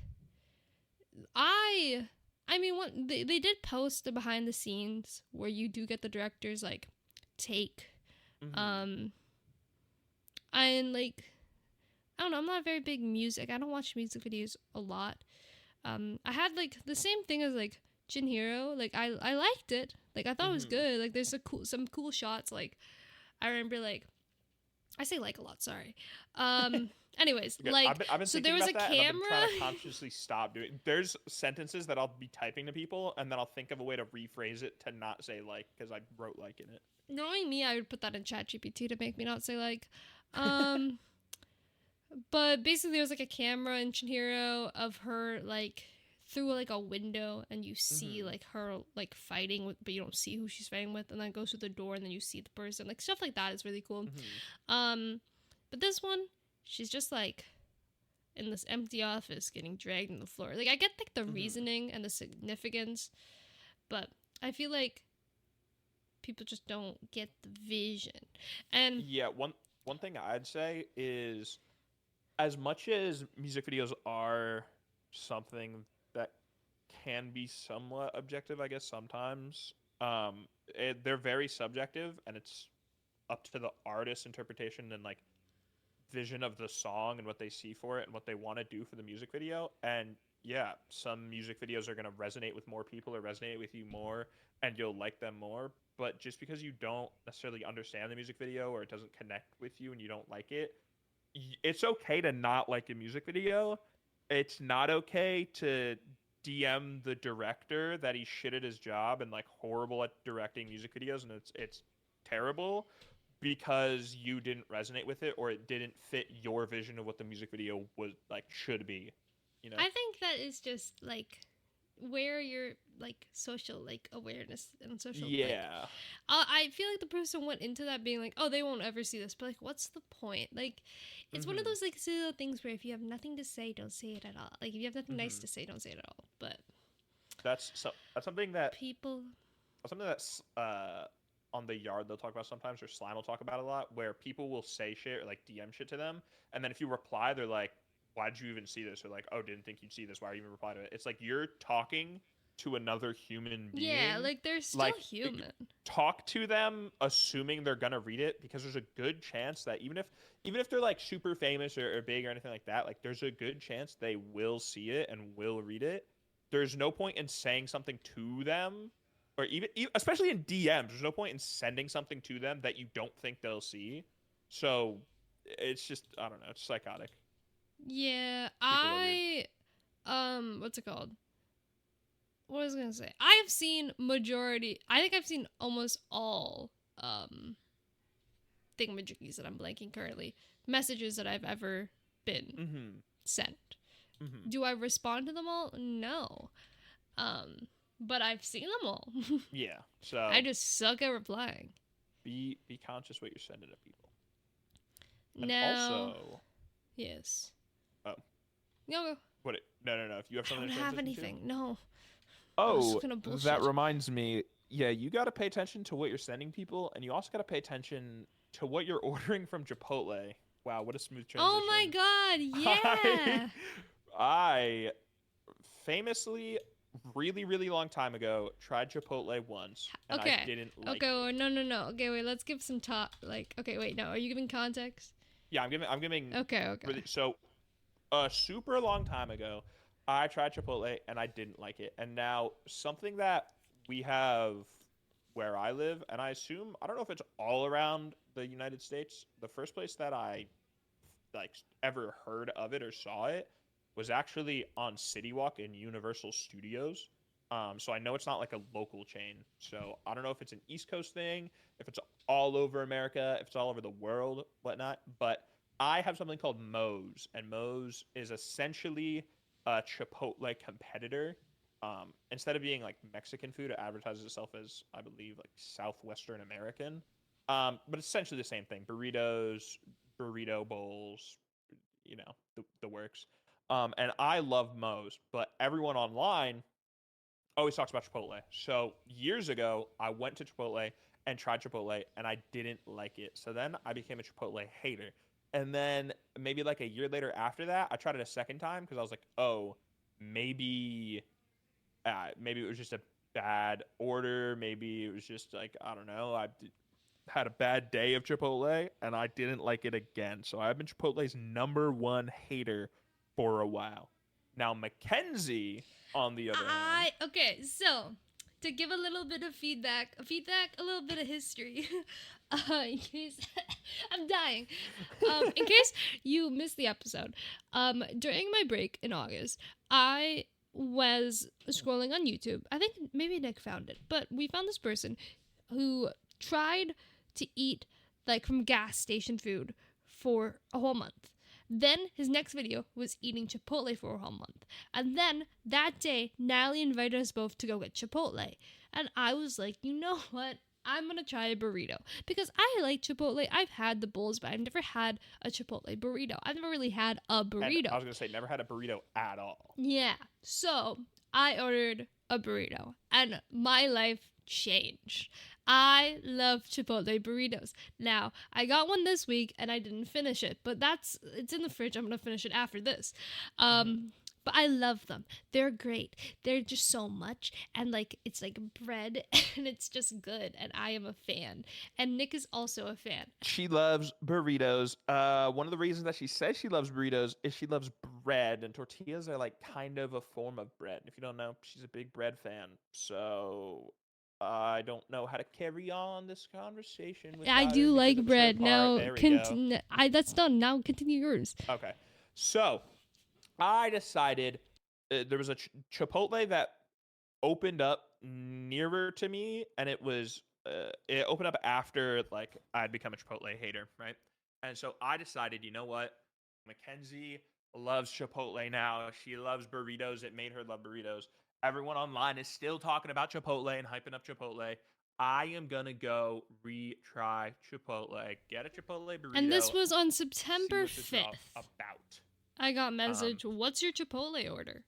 I I mean, what they did post the behind the scenes where you do get the director's like take. Mm-hmm. And like I don't know, I'm not a very big music. I don't watch music videos a lot. I had like the same thing as like Jin Hero. Like I liked it. Like I thought it was Mm-hmm. good. Like there's some cool shots. Like I remember like I say like a lot. Sorry. Anyways, Okay, like I've been so there thinking was a about that, and I've been camera. trying to consciously stop doing. There's sentences that I'll be typing to people, and then I'll think of a way to rephrase it to not say like because I wrote like in it. Knowing me, I would put that in ChatGPT to make me not say like. Um, but basically, there was like a camera in Chihiro of her like through like a window, and you see Mm-hmm. like her like fighting with, but you don't see who she's fighting with, and then it goes through the door, and then you see the person. Like stuff like that is really cool. Mm-hmm. Um, but this one, she's just like in this empty office getting dragged on the floor. Like I get like the Mm-hmm. reasoning and the significance, but I feel like people just don't get the vision. And Yeah, one thing I'd say is as much as music videos are something that can be somewhat objective, I guess sometimes, they're very subjective, and it's up to the artist's interpretation and like vision of the song and what they see for it and what they want to do for the music video. And yeah, some music videos are going to resonate with more people or resonate with you more, and you'll like them more. But just because you don't necessarily understand the music video or it doesn't connect with you and you don't like it, it's okay to not like a music video. It's not okay to DM the director that he's shit at his job and like horrible at directing music videos, and it's terrible because you didn't resonate with it or it didn't fit your vision of what the music video was like should be, you know? I think that is just like where your like social like awareness and social like Yeah. I feel like the person went into that being like, oh, they won't ever see this, but like what's the point? Like it's one of Mhm. those like silly little things where if you have nothing to say, don't say it at all. Like if you have nothing nice Mhm. to say, don't say it at all. But That's something that people something that's on the yard they'll talk about sometimes, or Slime will talk about a lot, where people will say shit or like DM shit to them, and then if you reply, they're like, "Why did you even see this?" Or like, "Oh, didn't think you'd see this. Why are you even reply to it?" It's like you're talking to another human yeah, being. like they're still Like, human. talk to them assuming they're gonna read it, because there's a good chance that even if they're like super famous or big or anything like that, like there's a good chance they will see it and will read it. There's no point in saying something to them, or especially in DMs. There's no point in sending something to them that you don't think they'll see. So it's just, I don't know, it's psychotic. Yeah, People are weird. what's it called? What was I gonna say? I have seen majority. I think I've seen almost all thingamajiggies that I'm blanking currently. Messages that I've ever been Mm-hmm. sent. Mm-hmm. Do I respond to them all? No. Um, but I've seen them all. Yeah. I So just suck at replying. be conscious what you're sending to people. And Now, also, yes. oh, No, no. If you have I something don't to have transition to. anything. No, I was just Oh, gonna that bullshit. reminds me. Yeah, you got to pay attention to what you're sending people, and you also got to pay attention to what you're ordering from Chipotle. Wow, what a smooth Oh my transition. god, I yeah. I famously really long time ago tried Chipotle once and I Okay. didn't like Okay, it. well, no. Okay, wait, let's give some top. Like, okay, wait, no. Are you giving context? Yeah, I'm giving Okay, okay. really so a super long time ago, I tried Chipotle and I didn't like it. And now something that we have where I live, and I assume I don't know if it's all around the United States. The first place that I like ever heard of it or saw it was actually on City Walk in Universal Studios. So I know it's not like a local chain. So I don't know if it's an East Coast thing, if it's all over America, if it's all over the world, whatnot. But I have something called Moe's, and Moe's is essentially a Chipotle competitor. Instead of being like Mexican food, it advertises itself as, I believe, like Southwestern American. But it's essentially the same thing: burritos, burrito bowls, the works. And I love Moe's, but everyone online always talks about Chipotle. So years ago, I went to Chipotle and tried Chipotle, and I didn't like it. So then I became a Chipotle hater. And then maybe like a year later after that, I tried it a second time because I was like, oh, maybe maybe it was just a bad order. Maybe it was just like, I don't know. Had a bad day of Chipotle and I didn't like it again. So I've been Chipotle's number one hater for a while. Now, Mackenzie, on the other hand. Okay, so to give a little bit of feedback, a little bit of history. In case I'm dying. In case you missed the episode, during my break in August, I was scrolling on YouTube. I think maybe Nick found it, but we found this person who tried to eat like from gas station food for a whole month. Then his next video was eating Chipotle for a whole month. And then that day, Natalie invited us both to go get Chipotle. And I was like, you know what? I'm going to try a burrito. Because I like Chipotle. I've had the bowls, but I've never had a Chipotle burrito. I've never really had a burrito. And I was going to say, never had a burrito at all. Yeah. So I ordered a burrito. And my life changed. I love Chipotle burritos. Now, I got one this week and I didn't finish it, but it's in the fridge. I'm going to finish it after this. But I love them. They're great. They're just so much. And like, it's like bread and it's just good. And I am a fan. And Nick is also a fan. She loves burritos. One of the reasons that she says she loves burritos is she loves bread, and tortillas are like kind of a form of bread. If you don't know, she's a big bread fan. So I don't know how to carry on this conversation. I do like bread. Now, that's done. Now continue yours. Okay. So I decided there was a Chipotle that opened up nearer to me, and it opened up after like I'd become a Chipotle hater, right? And so I decided, you know what? Mackenzie loves Chipotle now. She loves burritos. It made her love burritos. Everyone online is still talking about Chipotle and hyping up Chipotle. I am going to go retry Chipotle. Get a Chipotle burrito. And this was on September 5th. About. I got a message. What's your Chipotle order?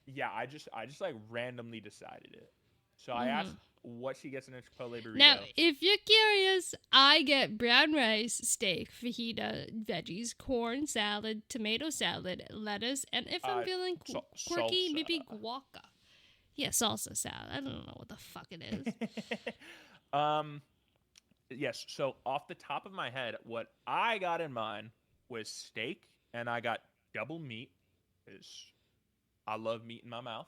Yeah, I just like randomly decided it. So I asked what she gets in a Chipotle burrito. Now, if you're curious, I get brown rice, steak, fajita, veggies, corn, salad, tomato salad, lettuce, and if I'm feeling quirky, salsa. maybe guaca. Yeah, salsa salad. I don't know what the fuck it is. Yes, so off the top of my head, what I got in mind was steak, and I got double meat, because I love meat in my mouth.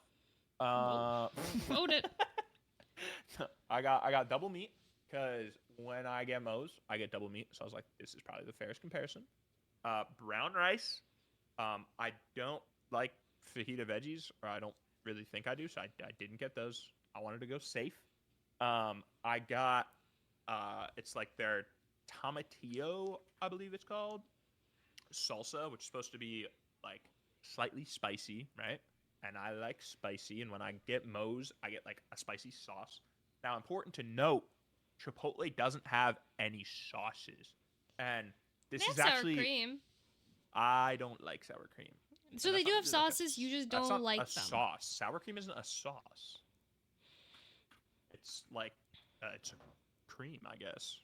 Vote it. I got double meat, because when I get Moe's, I get double meat, so I was like, this is probably the fairest comparison. Brown rice. I don't like fajita veggies, or I don't really think I do, so I didn't get those. I wanted to go safe. I got it's like their tomatillo, I believe it's called, salsa, which is supposed to be like slightly spicy, right? And I like spicy, and when I get Moe's, I get like a spicy sauce. Now, important to note, Chipotle doesn't have any sauces, and this is actually sour cream. I don't like sour cream. So they do have sauces, you just don't like them. Sauce. Sour cream isn't a sauce. It's like, it's a cream, I guess.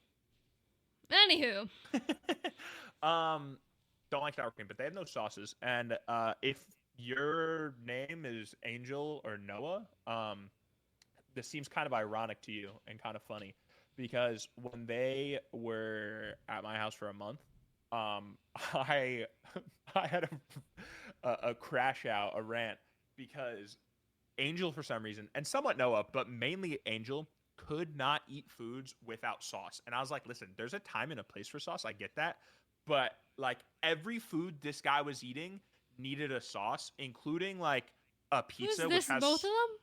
Anywho. Don't like sour cream, but they have no sauces. And if your name is Angel or Noah, this seems kind of ironic to you and kind of funny, because when they were at my house for a month, I had a crash out, a rant, because Angel, for some reason, and somewhat Noah, but mainly Angel, could not eat foods without sauce. And I was like, listen, there's a time and a place for sauce. I get that. But like every food this guy was eating needed a sauce, including like a pizza. Who's this, which has both of them?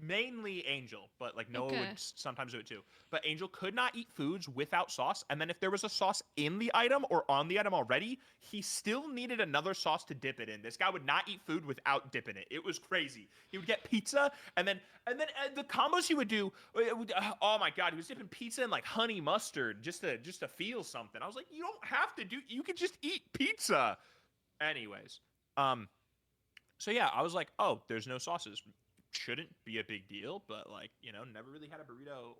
Mainly Angel, but like Noah Okay. would sometimes do it too. But Angel could not eat foods without sauce, and then if there was a sauce in the item or on the item already, he still needed another sauce to dip it in. This guy would not eat food without dipping it. It was crazy. He would get pizza, and then the combos he would do. Oh my god, he was dipping pizza in like honey mustard just to feel something. I was like, you don't have to do. You could just eat pizza. Anyways, so yeah, I was like, oh, there's no sauces. Shouldn't be a big deal, but like, you know, never really had a burrito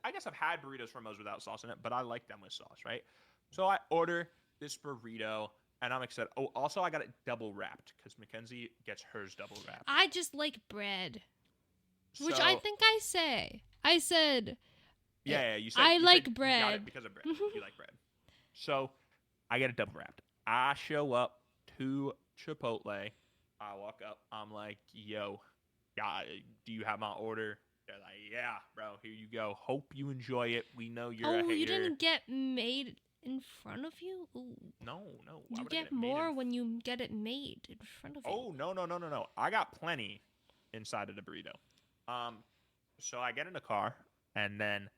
I guess I've had burritos from Moe's without sauce in it, but I like them with sauce, right? So I order this burrito, and I'm excited. Oh, also I got it double wrapped because Mackenzie gets hers double wrapped. I just like bread, which So, I think I say. I said. yeah, you said I you like said bread. You got it because of bread. You like bread. So I get it double wrapped. I show up to Chipotle. I walk up. I'm like, yo, do you have my order? They're like, yeah, bro, here you go. Hope you enjoy it. We know you're a hater. You didn't get made in front of you? Ooh. No. You get more when you get it made in front of you. Oh, no. I got plenty inside of the burrito. So I get in the car, and then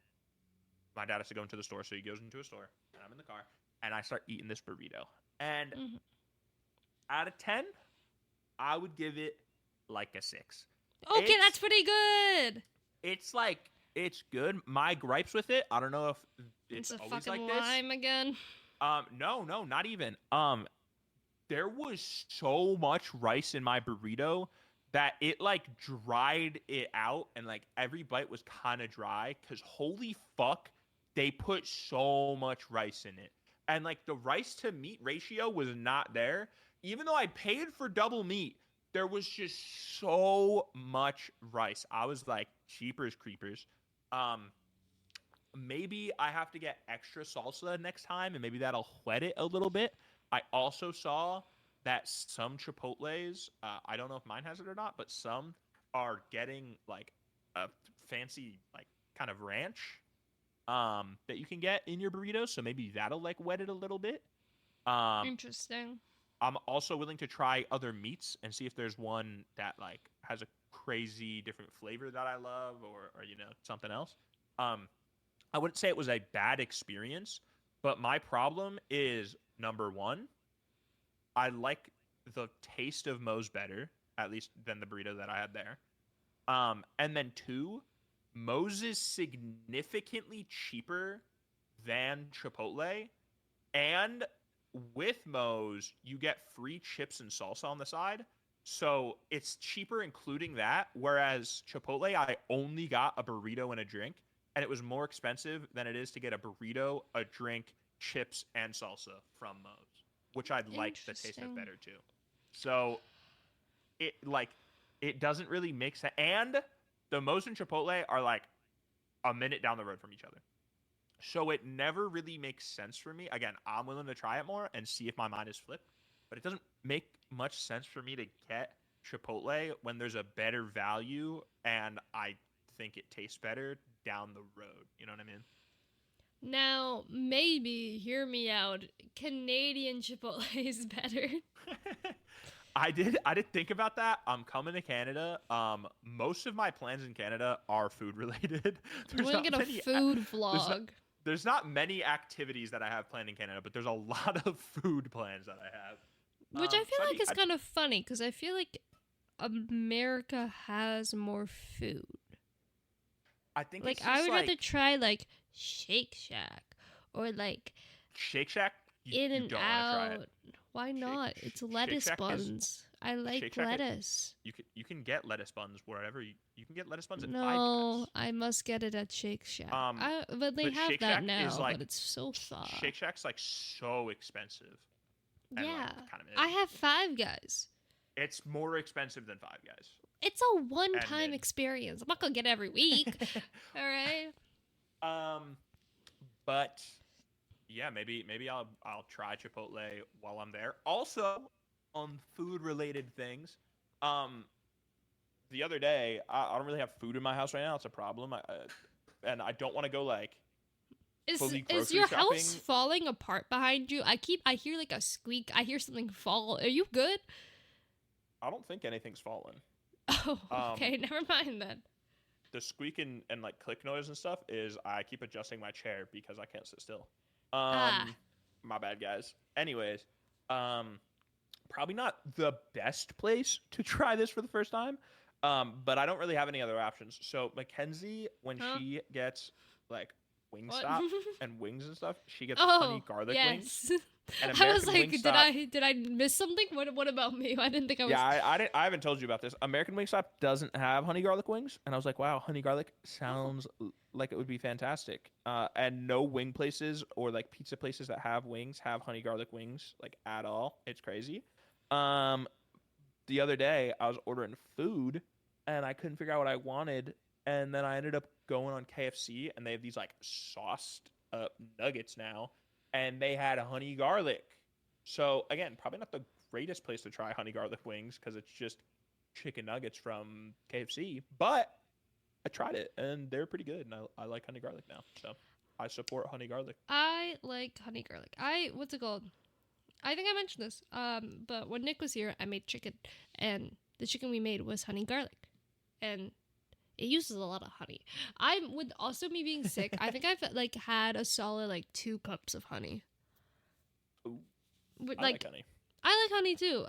my dad has to go into the store, so he goes into a store, and I'm in the car, and I start eating this burrito. And out of 10, I would give it like a 6. Okay, that's pretty good. It's like, it's good. My gripes with it, I don't know if it's a always fucking like this. lime again. No, not even. There was so much rice in my burrito that it like dried it out, and like every bite was kind of dry because holy fuck, they put so much rice in it. And like the rice to meat ratio was not there. Even though I paid for double meat, there was just so much rice. I was like, cheapers creepers. Maybe I have to get extra salsa next time, and maybe that'll whet it a little bit. I also saw that some Chipotles, I don't know if mine has it or not, but some are getting like a fancy like kind of ranch that you can get in your burrito. So maybe that'll like wet it a little bit. Interesting. I'm also willing to try other meats and see if there's one that like has a crazy different flavor that I love, or something else. I wouldn't say it was a bad experience, but my problem is number one, I like the taste of Moe's better, at least than the burrito that I had there. And then two, Moe's is significantly cheaper than Chipotle, and with Moe's, you get free chips and salsa on the side. So it's cheaper including that, whereas Chipotle, I only got a burrito and a drink, and it was more expensive than it is to get a burrito, a drink, chips, and salsa from Moe's, which I'd like the taste of better too. So it doesn't really make sense. And the Moe's and Chipotle are like a minute down the road from each other. So it never really makes sense for me. Again, I'm willing to try it more and see if my mind is flipped, but it doesn't make much sense for me to get Chipotle when there's a better value and I think it tastes better down the road. You know what I mean? Now, maybe, hear me out, Canadian Chipotle is better. I did think about that. I'm coming to Canada. Most of my plans in Canada are food related. We're gonna get a food vlog. There's not many activities that I have planned in Canada, but there's a lot of food plans that I have. Which I feel like is kind of funny, because I feel like America has more food. I think like I would rather try like Shake Shack or like Shake Shack. In and Out. Why not? It's lettuce buns. I like lettuce. You can get lettuce buns wherever you can get lettuce buns at No, 5 Guys. I must get it at Shake Shack. But they have Shake that Shack now, is, like, but it's so far. Shake Shack's like so expensive. Yeah, like, kind of I have 5 Guys. It's more expensive than 5 Guys. It's a one-time experience. I'm not gonna get it every week. All right. But yeah, maybe I'll try Chipotle while I'm there. Also, on food-related things, the other day I don't really have food in my house right now. It's a problem, and I don't want to go like. Is your house falling apart behind you? I hear like a squeak. I hear something fall. Are you good? I don't think anything's fallen. Oh, okay. Never mind then. The squeak and like click noise and stuff is I keep adjusting my chair because I can't sit still. My bad, guys. Anyways, probably not the best place to try this for the first time, but I don't really have any other options. So Mackenzie, when she gets like What? Wingstop and wings and stuff. She gets Oh, honey garlic wings. yes. And I was American like, Wingstop. did I miss something? What about me? I didn't think I was. Yeah, I haven't told you about this. American Wingstop doesn't have honey garlic wings, and I was like, wow, honey garlic Oh. sounds like it would be fantastic. And no wing places or like pizza places that have wings have honey garlic wings like at all. It's crazy. Um, the other day I was ordering food, and I couldn't figure out what I wanted, and then I ended up going on KFC, and they have these like sauced nuggets now, and they had honey garlic. So again, probably not the greatest place to try honey garlic wings because it's just chicken nuggets from KFC. But I tried it and they're pretty good, and I like honey garlic now. So I support honey garlic. I like honey garlic. What's it called? I think I mentioned this. But when Nick was here, I made chicken, and the chicken we made was honey garlic, and it uses a lot of honey. I'm with also me being sick. I think I've like had a solid like 2 cups of honey. Ooh, With, I like honey. I like honey too.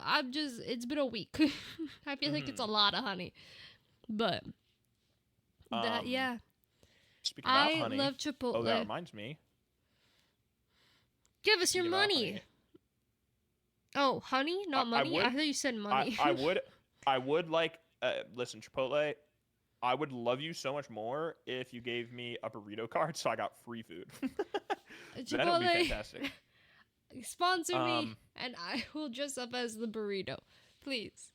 It's been a week. I feel like it's a lot of honey, but yeah. Speaking about I honey, love Chipotle. oh, that reminds me. Give us your Speaking about money. honey, Oh, honey, not money. I thought you said money. I would like. Listen, Chipotle. I would love you so much more if you gave me a burrito card so I got free food. That would be Chipotle, fantastic. sponsor me, and I will dress up as the burrito, please.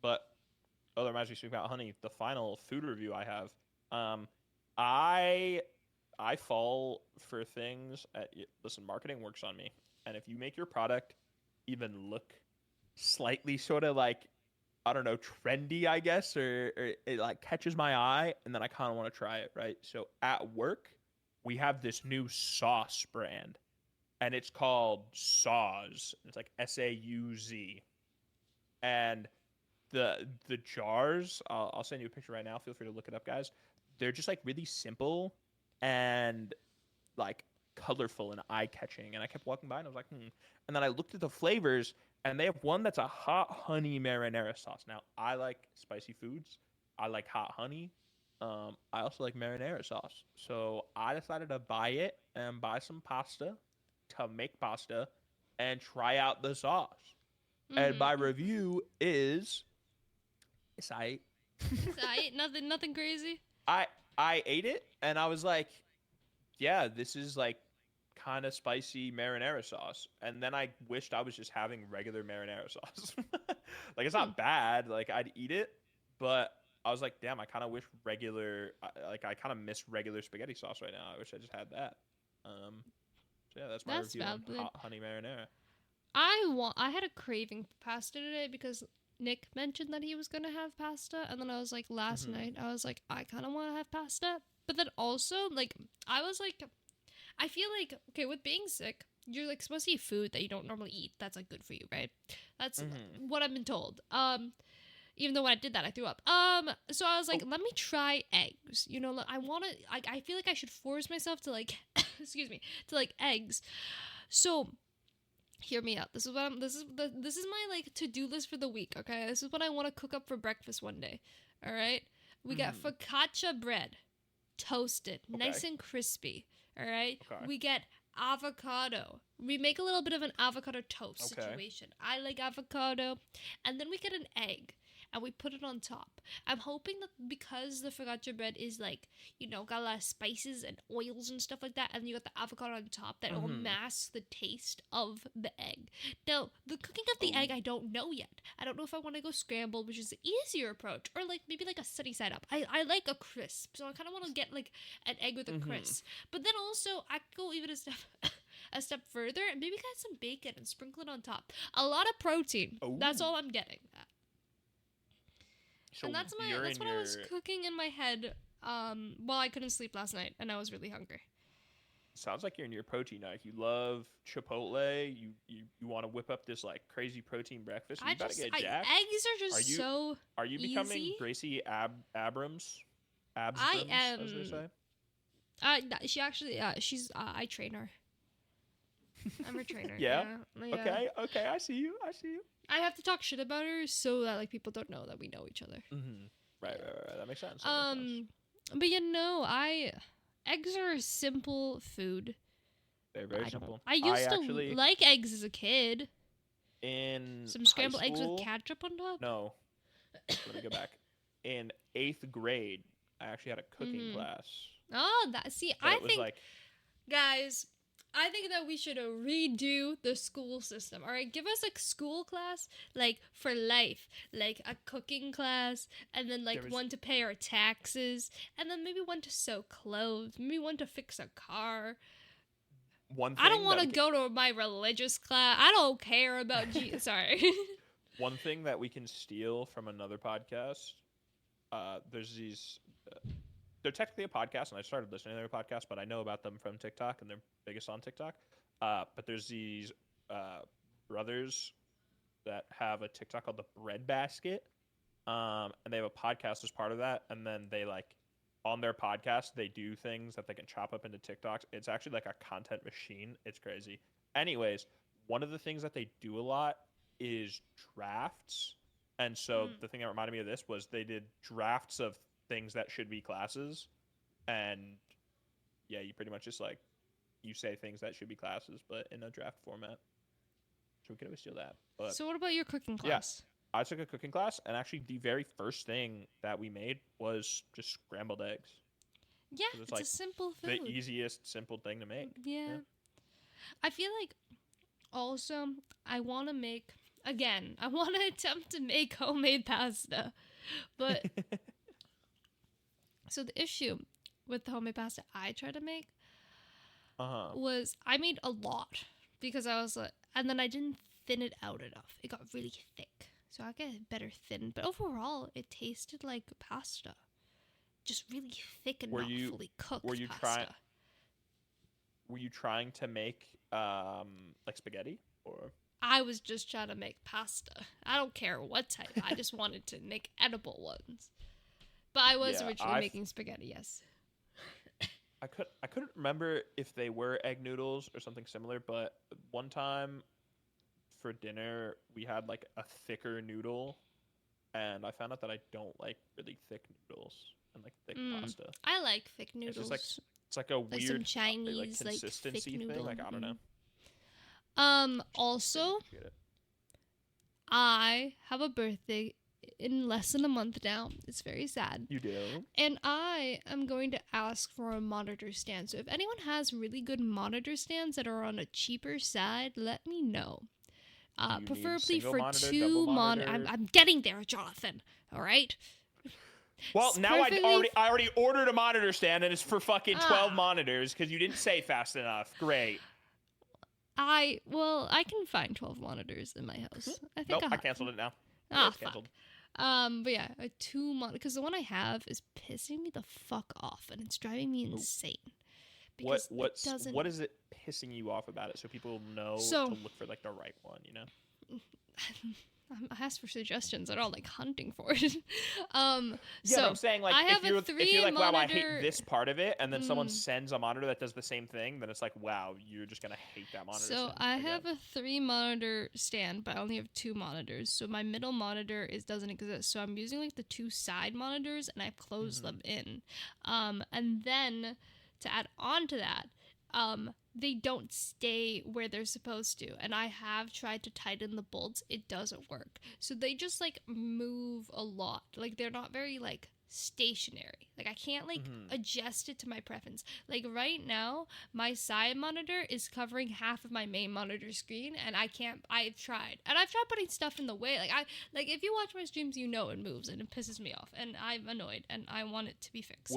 But oh, that reminds me. Speaking about honey, the final food review I have. I fall for things. Listen, marketing works on me, and if you make your product even look slightly sort of like, I don't know, trendy, I guess, or it like catches my eye, and then I kind of want to try it, right? So at work, we have this new sauce brand, and it's called Sauz. It's like Sauz, and the jars. I'll send you a picture right now. Feel free to look it up, guys. They're just like really simple and like colorful and eye catching. And I kept walking by and I was like, And then I looked at the flavors, and they have one that's a hot honey marinara sauce. Now I like spicy foods. I like hot honey. I also like marinara sauce. So I decided to buy it and buy some pasta to make pasta and try out the sauce. And my review is it's aight. It's aight. Nothing crazy. I ate it and I was like, yeah, this is like kind of spicy marinara sauce. And then I wished I was just having regular marinara sauce. Like it's not bad. Like I'd eat it, but I was like, damn, I kind of wish I kind of miss regular spaghetti sauce right now. I wish I just had that. So yeah, that's my review on hot honey marinara. I had a craving for pasta today because Nick mentioned that he was gonna have pasta, and then I was like, last night I was like, I kind of want to have pasta, but then also like I was like, I feel like okay, with being sick, you're like supposed to eat food that you don't normally eat. That's like good for you, right? That's what I've been told. Even though when I did that, I threw up. So I was like, let me try eggs. You know, I want to. I feel like I should force myself to like, excuse me, to like eggs. So, hear me out. This is my like to-do list for the week. Okay, this is what I want to cook up for breakfast one day. All right, we got focaccia bread, toasted, nice and crispy. All right, we get avocado. We make a little bit of an avocado toast situation. I like avocado, and then we get an egg. And we put it on top. I'm hoping that because the focaccia bread is like, you know, got a lot of spices and oils and stuff like that, and you got the avocado on top, that it will mask the taste of the egg. Now, the cooking of the egg, I don't know yet. I don't know if I want to go scrambled, which is the easier approach, or like maybe like a sunny side up. I like a crisp, so I kind of want to get like an egg with a crisp. But then also, I could go even a step further and maybe get some bacon and sprinkle it on top. A lot of protein. That's all I'm getting. So and that's what I was cooking in my head while I couldn't sleep last night and I was really hungry. Sounds like you're in your protein night. You love Chipotle. You want to whip up this like crazy protein breakfast. You gotta get jacked. Eggs are just so Are you becoming easy. Gracie Abrams? I am. As they say. She actually. She's. I train her. I'm her trainer. Yeah. Okay. I see you. I have to talk shit about her so that like people don't know that we know each other. Right. That makes sense. But you know, eggs are a simple food. They're very simple. I used to like eggs as a kid. In some scrambled high school, eggs with ketchup on top. No, let me go back. In 8th grade, I actually had a cooking class. Oh, I think, like, guys, I think that we should redo the school system. All right, give us a school class like for life, like a cooking class, and then like one to pay our taxes, and then maybe one to sew clothes, maybe one to fix a car. I don't want to go to my religious class. I don't care about Jesus. Sorry. One thing that we can steal from another podcast, there's these, they're technically a podcast, and I started listening to their podcast, but I know about them from TikTok, and they're biggest on TikTok. But there's these brothers that have a TikTok called The Bread Basket, and they have a podcast as part of that, and then they like, on their podcast, they do things that they can chop up into TikToks. It's actually like a content machine. It's crazy. Anyways, one of the things that they do a lot is drafts. And so the thing that reminded me of this was they did drafts of things that should be classes. And yeah, you pretty much just like, you say things that should be classes, but in a draft format. So we could always steal that. But so what about your cooking class? Yeah. I took a cooking class, and actually the very first thing that we made was just scrambled eggs. Yeah, it's like a simple food. The easiest, simple thing to make. Yeah. I feel like also I want to attempt to make homemade pasta. But so the issue with the homemade pasta I tried to make was I made a lot because I was like, and then I didn't thin it out enough. It got really thick. So I get it better thin, but overall it tasted like pasta, just really thick and fully cooked. Were you trying to make like spaghetti, or? I was just trying to make pasta. I don't care what type. I just wanted to make edible ones. But I was originally making spaghetti. Yes. I couldn't remember if they were egg noodles or something similar, but one time for dinner we had like a thicker noodle, and I found out that I don't like really thick noodles and like thick pasta. I like thick noodles. It's like a weird some Chinese consistency thick thing. Like I don't know. Also, I have a birthday in less than a month now. It's very sad. You do? And I am going to ask for a monitor stand. So if anyone has really good monitor stands that are on a cheaper side, let me know. Preferably for monitor, 2 monitors. I'm getting there, Jonathan. All right? Well, now I already ordered a monitor stand, and it's for fucking 12 monitors because you didn't say fast enough. Great. I can find 12 monitors in my house. I think I canceled it now. It's canceled. But yeah, a 2 monitor, because the one I have is pissing me the fuck off, and it's driving me insane. What is it pissing you off about it, so people know to look for like the right one, you know? I asked for suggestions. They're all like hunting for it. So I'm saying like if you're like, wow, I hate this part of it, and then someone sends a monitor that does the same thing, then it's like, wow, you're just gonna hate that monitor. So I have a 3 monitor stand, but I only have 2 monitors. So my middle monitor doesn't exist. So I'm using like the 2 side monitors, and I've closed them in. And then to add on to that, they don't stay where they're supposed to, and I have tried to tighten the bolts. It doesn't work. So they just like move a lot. Like they're not very like stationary. Like I can't like adjust it to my preference. Like right now, my side monitor is covering half of my main monitor screen, and I've tried putting stuff in the way. Like if you watch my streams, you know it moves and it pisses me off, and I'm annoyed, and I want it to be fixed.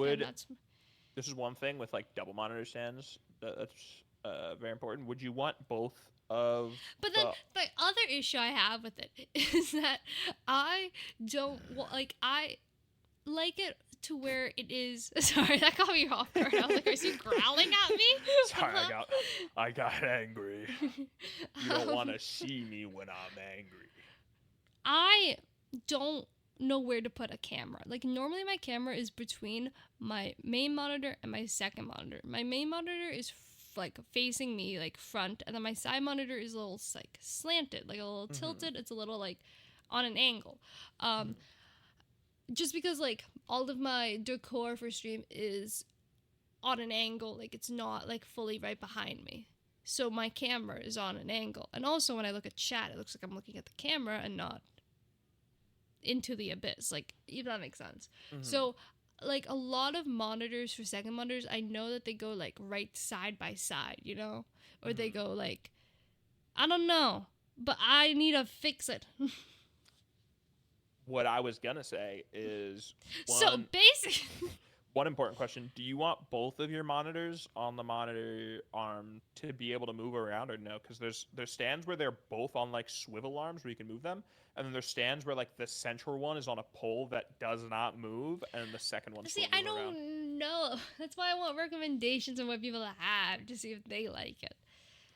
This is one thing with like double monitor stands that's very important. Would you want both of? But then the other issue I have with it is that I don't I like it to where it is. Sorry, that got me off guard. I was like, "Are you growling at me?" Sorry, I got angry. You don't want to see me when I'm angry. I don't know where to put a camera. Like normally my camera is between my main monitor and my second monitor. My main monitor is like facing me like front, and then my side monitor is a little like slanted, like a little tilted. It's a little like on an angle. Just because like all of my decor for stream is on an angle, like it's not like fully right behind me. So my camera is on an angle. And also when I look at chat, it looks like I'm looking at the camera and not into the abyss. Like, if that makes sense. Mhm. So like a lot of monitors for second monitors, I know that they go like right side by side, you know? Or they go like, I don't know, but I need to fix it. What I was gonna say is So basic. one important question: do you want both of your monitors on the monitor arm to be able to move around, or no? Because there's stands where they're both on like swivel arms where you can move them, and then there's stands where like the central one is on a pole that does not move, and the second one. See, I don't know. That's why I want recommendations on what people have to see if they like it.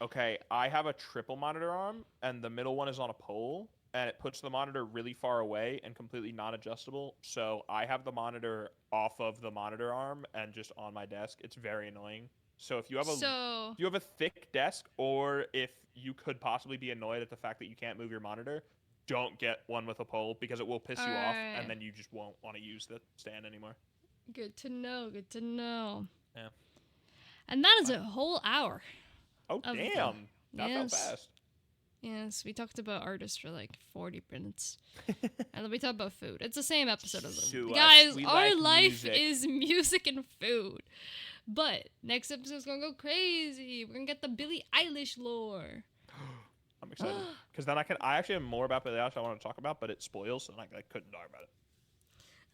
Okay, I have a triple monitor arm, and the middle one is on a pole, and it puts the monitor really far away and completely non-adjustable. So I have the monitor off of the monitor arm and just on my desk. It's very annoying. So if you have a thick desk, or if you could possibly be annoyed at the fact that you can't move your monitor, don't get one with a pole because it will piss you off, and then you just won't want to use the stand anymore. Good to know. Good to know. Yeah. And that is a whole hour. Oh, damn. That felt fast. Yes, we talked about artists for like 40 minutes. And then we talked about food. It's the same episode as them. Guys, our life is music and food. But next episode's going to go crazy. We're going to get the Billie Eilish lore. I'm excited. Because then I actually have more about Billie Eilish I want to talk about, but it spoils, and I couldn't talk about it.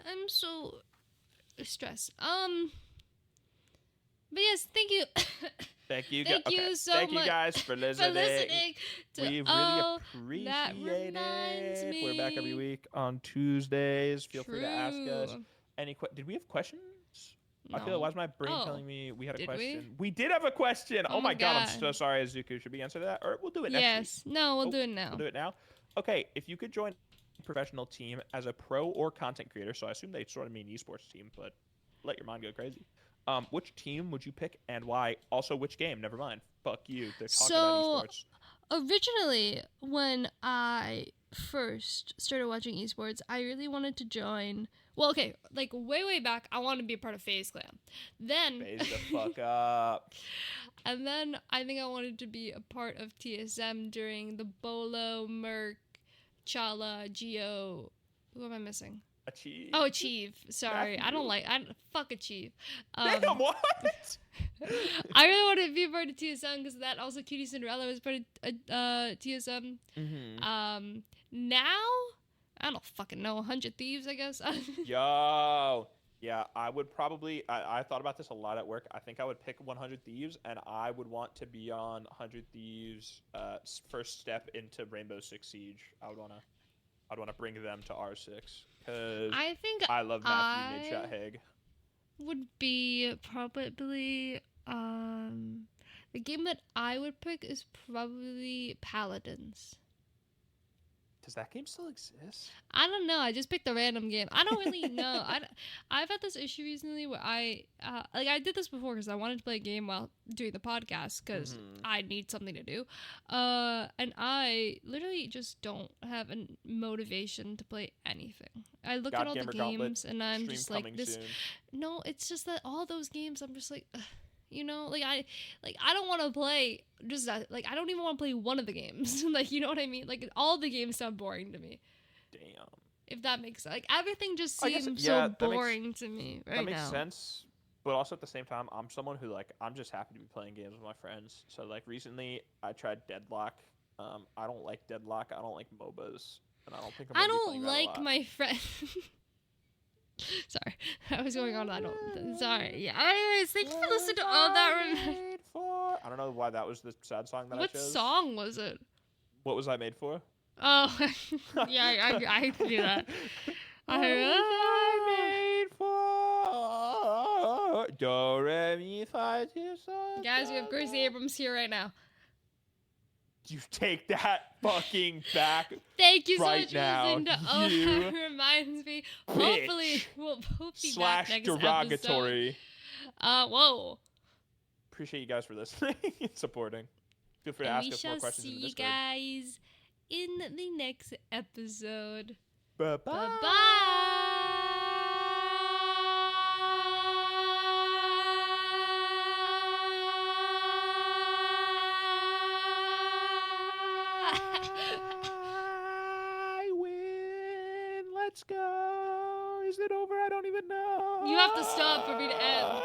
I'm so stressed. But yes, thank you. Thank you. Thank you so Thank much you guys for listening. We really appreciate that reminds it. me. We're back every week on Tuesdays. Feel free to ask us any Did we have questions? No. I feel like, why is my brain telling me we had a question? We did have a question. Oh my god, I'm God. so sorry, Azuku. Should we answer that? Or we'll do it next week. No, we'll do it now. We'll do it now? Okay, if you could join a professional team as a pro or content creator, so I assume they sort of mean esports team, but let your mind go crazy. Which team would you pick and why? Also, which game? Never mind. Fuck you. They're talking about esports. Originally, when I first started watching esports, I really wanted to join. Well, okay, like way back, I wanted to be a part of FaZe Clan. Then FaZe the fuck up. And then I think I wanted to be a part of TSM during the Bolo, Merc, Chala, Geo. Who am I missing? Achieve. Oh, Achieve. Sorry. Fuck Achieve. Damn, what? I really wanted to be a part of TSM because that also Cutie Cinderella was part of TSM. Mm-hmm. Now, I don't fucking know. 100 Thieves, I guess. Yo. Yeah, I would probably... I thought about this a lot at work. I think I would pick 100 Thieves, and I would want to be on 100 Thieves' first step into Rainbow Six Siege. I'd want to bring them to R6. Because I love Matthew Midshot Haig. Would be probably the game that I would pick is probably Paladins. Does that game still exist? I don't know. I just picked a random game. I don't really know. I've had this issue recently where I did this before because I wanted to play a game while doing the podcast because I need something to do. And I literally just don't have a motivation to play anything. I look at all the games and I'm just like this. Soon. No, it's just that all those games I'm just like. You know, I don't want to play just that. Like, I don't even want to play one of the games. Like, you know what I mean? Like, all the games sound boring to me. Damn. If that makes sense. Like, everything just seems so boring to me right now. That makes sense. But also at the same time, I'm someone who, like, I'm just happy to be playing games with my friends. So, like, recently I tried Deadlock. I don't like Deadlock. I don't like MOBAs. And I don't think I'm going to be playing that a lot. I don't like my friend. Sorry, I was going on. Sorry. Yeah. Anyways, thank you for listening to all that. I don't know why that was the sad song that I chose. What song was it? What was I made for? Oh, yeah, I can do that. What was I made for? Do re mi fa ti sol. Guys, we have Gracie Abrams here right now. You take that fucking back. Thank you so right much for now, listening to Oh That Reminds Me. Hopefully, we'll be back next derogatory. Episode. Whoa. Appreciate you guys for listening and supporting. Feel free to ask us more questions in the Discord. We shall see you guys in the next episode. Bye-bye. Bye-bye. I win. Let's go. Is it over? I don't even know. You have to stop for me to end.